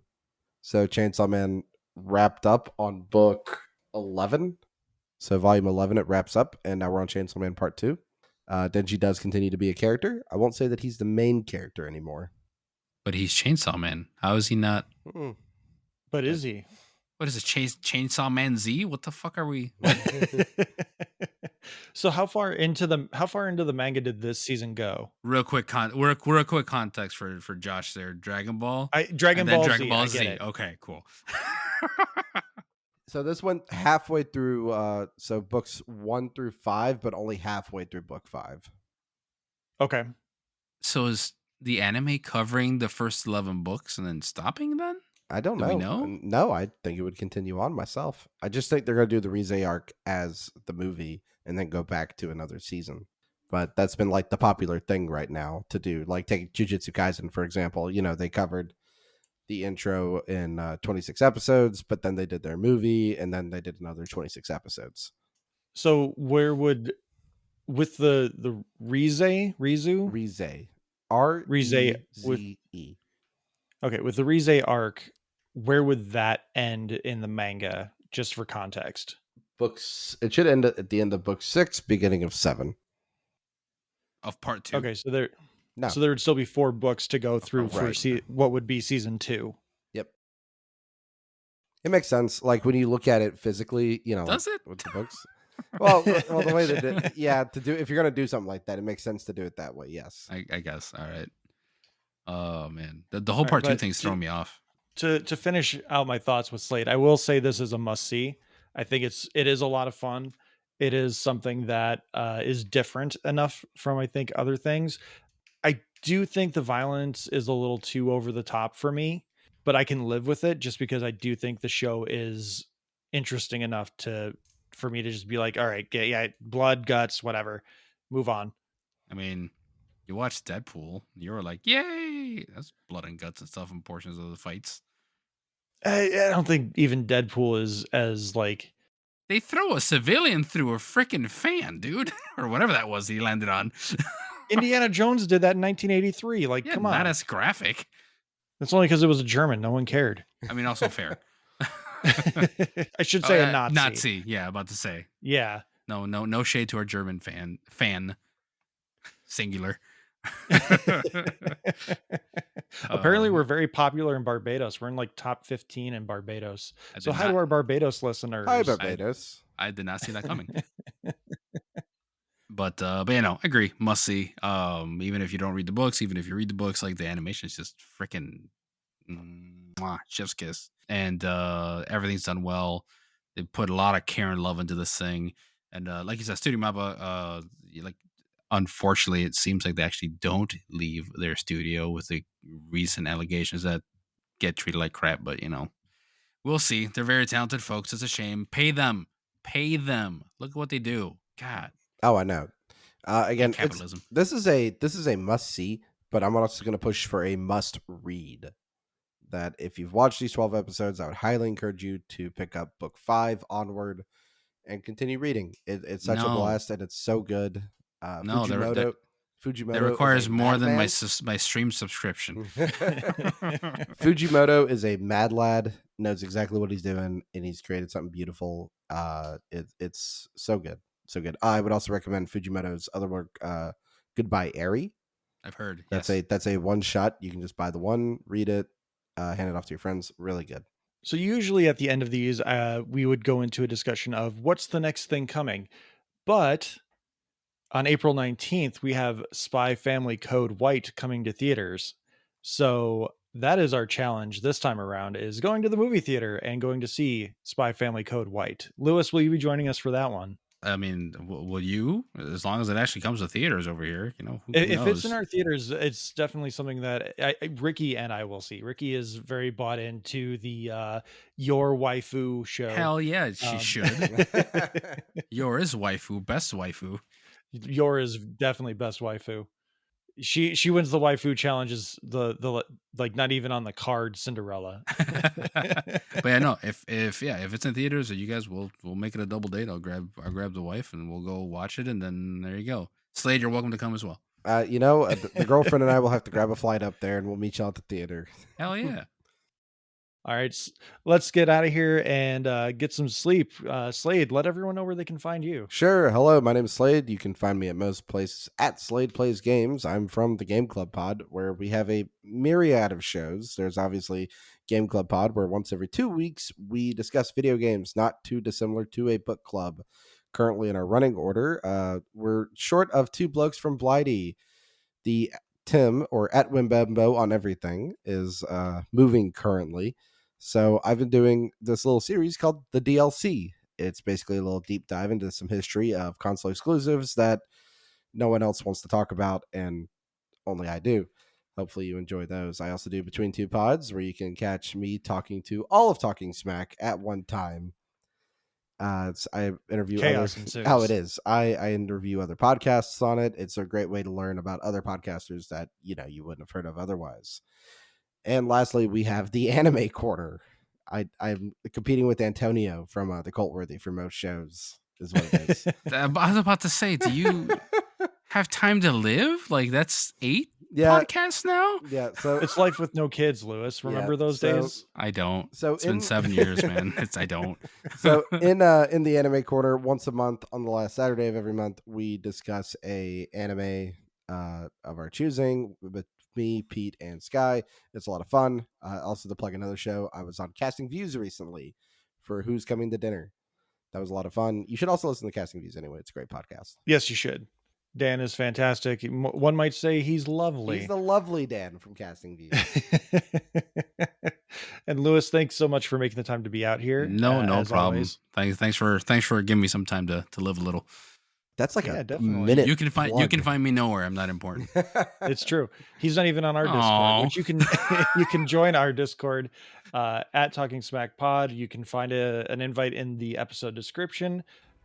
Speaker 4: So Chainsaw Man wrapped up on book 11. So volume 11, it wraps up, and now we're on Chainsaw Man Part 2. Denji does continue to be a character. I won't say that he's the main character anymore.
Speaker 3: but he's Chainsaw Man. How is he not?
Speaker 2: But is he?
Speaker 3: What is it? Chainsaw Man Z? What the fuck are we?
Speaker 2: So how far into the manga did this season go?
Speaker 3: Real quick we're a quick context for Josh there. Dragon Ball.
Speaker 2: Dragon
Speaker 3: and then
Speaker 2: Ball
Speaker 3: Dragon
Speaker 2: Z.
Speaker 3: Ball
Speaker 2: I
Speaker 3: Z.
Speaker 2: get it.
Speaker 3: Okay, cool.
Speaker 4: So this went halfway through, so books 1 through 5, but only halfway through book 5.
Speaker 2: Okay.
Speaker 3: So is the anime covering the first 11 books and then stopping then?
Speaker 4: I don't
Speaker 3: Do
Speaker 4: know.
Speaker 3: we know?
Speaker 4: No, I think it would continue on myself. I just think they're going to do the Rize arc as the movie and then go back to another season. But that's been like the popular thing right now to do. Like take Jujutsu Kaisen, for example. You know, they covered the intro in 26 episodes, but then they did their movie and then they did another 26 episodes.
Speaker 2: So where would with the Rizu?
Speaker 4: Rize. R-E-Z-E.
Speaker 2: Okay, with the Rize arc, where would that end in the manga? Just for context.
Speaker 4: Books. It should end at the end of book 6, beginning of 7.
Speaker 3: Of part 2.
Speaker 2: Okay, so there
Speaker 4: No.
Speaker 2: would still be 4 books to go through for
Speaker 4: Right.
Speaker 2: what would be season 2.
Speaker 4: Yep. It makes sense. Like when you look at it physically, you know,
Speaker 3: Does it?
Speaker 4: with the books. Well, the way they did, yeah, to do if you're gonna do something like that, it makes sense to do it that way. Yes.
Speaker 3: I guess. All right. Oh man, the whole
Speaker 2: All right,
Speaker 3: part 2
Speaker 2: but
Speaker 3: thing's throwing me off.
Speaker 2: To finish out my thoughts with Slade, I will say this is a must see. I think it is a lot of fun. It is something that is different enough from I think other things. I do think the violence is a little too over the top for me, but I can live with it just because I do think the show is interesting enough for me to just be like, all right, yeah, blood, guts, whatever, move on.
Speaker 3: I mean, you watched Deadpool, you were like, yay! That's blood and guts and stuff in portions of the fights.
Speaker 2: I don't think even Deadpool is as like
Speaker 3: They throw a civilian through a freaking fan, dude, or whatever that was he landed on.
Speaker 2: Indiana Jones did that in 1983. Like,
Speaker 3: Yeah,
Speaker 2: come on.
Speaker 3: not as graphic.
Speaker 2: That's only because it was a German. No one cared.
Speaker 3: I mean, also fair.
Speaker 2: I should say a Nazi.
Speaker 3: Nazi, yeah, about to say.
Speaker 2: Yeah.
Speaker 3: No shade to our German fan. Singular.
Speaker 2: Apparently, we're very popular in Barbados. We're in like top 15 in Barbados. So hi to our Barbados listeners.
Speaker 4: Hi, Barbados.
Speaker 3: I did not see that coming. But you know, I agree. Must see. Even if you don't read the books, even if you read the books, like the animation is just freaking chef's kiss. And everything's done well. They put a lot of care and love into this thing. And like you said, Studio Mappa, like unfortunately, it seems like they actually don't leave their studio with the recent allegations that get treated like crap. But you know, we'll see. They're very talented folks. It's a shame. Pay them. Look at what they do. God.
Speaker 4: Oh, I know. Again,
Speaker 3: Capitalism.
Speaker 4: this is a must see, but I'm also going to push for a must read. That if you've watched these 12 episodes, I would highly encourage you to pick up book 5 onward and continue reading. It's such a blast and it's so good.
Speaker 3: No,
Speaker 4: Fujimoto
Speaker 3: It requires
Speaker 4: is a
Speaker 3: more than my
Speaker 4: madman.
Speaker 3: stream subscription.
Speaker 4: Fujimoto is a mad lad, knows exactly what he's doing, and he's created something beautiful. It's so good. So good. I would also recommend Fujimoto's other work, Goodbye Eri.
Speaker 3: I've heard.
Speaker 4: That's a one shot. You can just buy the one, read it, hand it off to your friends. Really good.
Speaker 2: So usually at the end of these, we would go into a discussion of what's the next thing coming. But on April 19th, we have Spy Family Code White coming to theaters. So that is our challenge this time around, is going to the movie theater and going to see Spy Family Code White. Lewis, will you be joining us for that one?
Speaker 3: I mean, will you? As long as it actually comes to theaters over here, who
Speaker 2: If
Speaker 3: knows?
Speaker 2: it's in our theaters, it's definitely something that Ricky and I will see. Ricky is very bought into the Your Waifu show.
Speaker 3: Hell yeah, she should. Your is waifu, best waifu.
Speaker 2: Your is definitely best waifu. She wins the waifu challenges, the like not even on the card Cinderella.
Speaker 3: But yeah, no, if it's in theaters, you guys we'll make it a double date. I'll grab the wife and we'll go watch it, and then there you go. Slade, you're welcome to come as well.
Speaker 4: The girlfriend and I will have to grab a flight up there, and we'll meet you at the theater.
Speaker 3: Hell yeah.
Speaker 2: All right, let's get out of here and get some sleep. Slade, let everyone know where they can find you.
Speaker 4: Sure. Hello, my name is Slade. You can find me at most places at Slade Plays Games. I'm from the Game Club Pod, where we have a myriad of shows. There's obviously Game Club Pod, where once every 2 weeks we discuss video games, not too dissimilar to a book club. Currently in our running order, we're short of two blokes from Blighty. The Tim, or at Wimbembo on everything, is moving currently. So I've been doing this little series called The DLC. It's basically a little deep dive into some history of console exclusives that no one else wants to talk about, and only I do. Hopefully you enjoy those. I also do Between Two Pods, where you can catch me talking to all of Talking Smack at one time. I interview
Speaker 2: Chaos ensues.
Speaker 4: Oh, it is. I interview other podcasts on it. It's a great way to learn about other podcasters that you wouldn't have heard of otherwise. And lastly, we have the Anime Corner. I'm competing with Antonio from the Cultworthy for most shows, is what it is.
Speaker 3: I was about to say, do you have time to live? Like, that's 8 podcasts now?
Speaker 4: Yeah, so
Speaker 2: It's life with no kids, Lewis. Remember those days?
Speaker 3: I don't.
Speaker 4: So
Speaker 3: It's been 7 years, man. I don't.
Speaker 4: So in the Anime Corner, once a month on the last Saturday of every month, we discuss a anime of our choosing with me, Pete, and Sky. It's a lot of fun. Also, to plug another show, I was on Casting Views recently for Who's Coming to Dinner. That was a lot of fun. You should also listen to Casting Views anyway. It's a great podcast.
Speaker 2: Yes, you should. Dan is fantastic. One might say he's lovely.
Speaker 4: He's the lovely Dan from Casting Views.
Speaker 2: And Lewis, thanks so much for making the time to be out here.
Speaker 3: No problem.
Speaker 2: Always.
Speaker 3: Thanks for giving me some time to live a little.
Speaker 4: That's like
Speaker 2: Yeah,
Speaker 4: a
Speaker 2: definitely.
Speaker 4: minute.
Speaker 3: You can find me nowhere. I'm not important.
Speaker 2: It's true. He's not even on our Discord,
Speaker 3: Aw.
Speaker 2: which you can join our Discord at Talking Smack Pod. You can find an invite in the episode description.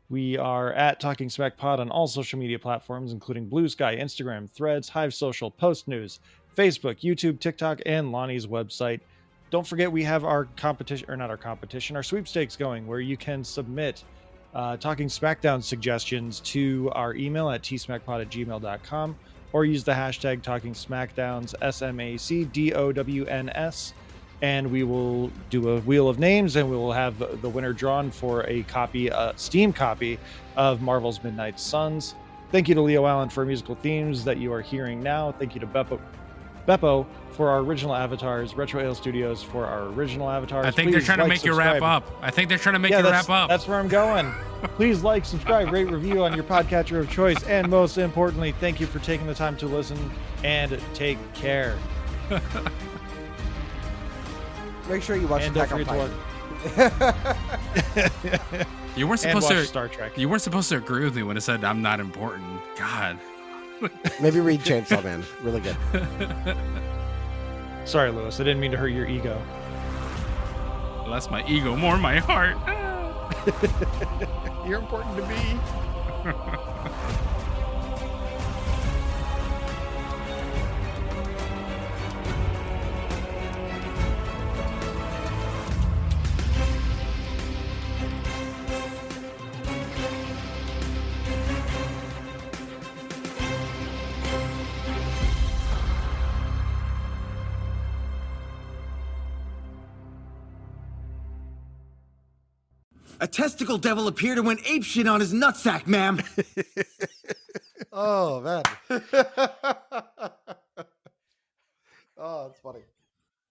Speaker 2: We are at Talking Smack Pod on all social media platforms, including Blue Sky, Instagram, Threads, Hive Social, Post News, Facebook, YouTube, TikTok, and Lonnie's website. Don't forget we have our our sweepstakes going, where you can submit Talking Smackdown suggestions to our email at tsmackpod@gmail.com, or use the hashtag Talking Smackdowns, SMACDOWNS, and we will do a wheel of names, and we will have the winner drawn for a Steam copy of Marvel's Midnight Suns. Thank you to Leo Allen for musical themes that you are hearing now. Thank you to Beppo for our original avatars, Retro Ale Studios for our original avatars.
Speaker 3: I think they're
Speaker 2: Please
Speaker 3: trying to make you wrap
Speaker 2: subscribe.
Speaker 3: up. I think they're trying to make you wrap up.
Speaker 2: That's where I'm going. Please like, subscribe, rate, review on your podcatcher of choice, and most importantly, thank you for taking the time to listen, and take care.
Speaker 4: Make sure you watch
Speaker 2: And don't
Speaker 4: Attack on
Speaker 2: forget to
Speaker 4: Titan.
Speaker 3: You weren't
Speaker 2: and
Speaker 3: supposed
Speaker 2: watch
Speaker 3: to.
Speaker 2: Star Trek.
Speaker 3: You weren't supposed to agree with me when I said I'm not important. God.
Speaker 4: Maybe read Chainsaw Man. Really good.
Speaker 2: Sorry, Lewis. I didn't mean to hurt your ego.
Speaker 3: Less my ego, more my heart.
Speaker 2: You're important to me.
Speaker 1: A testicle devil appeared and went apeshit on his nutsack, ma'am.
Speaker 4: Oh, man. Oh, it's funny.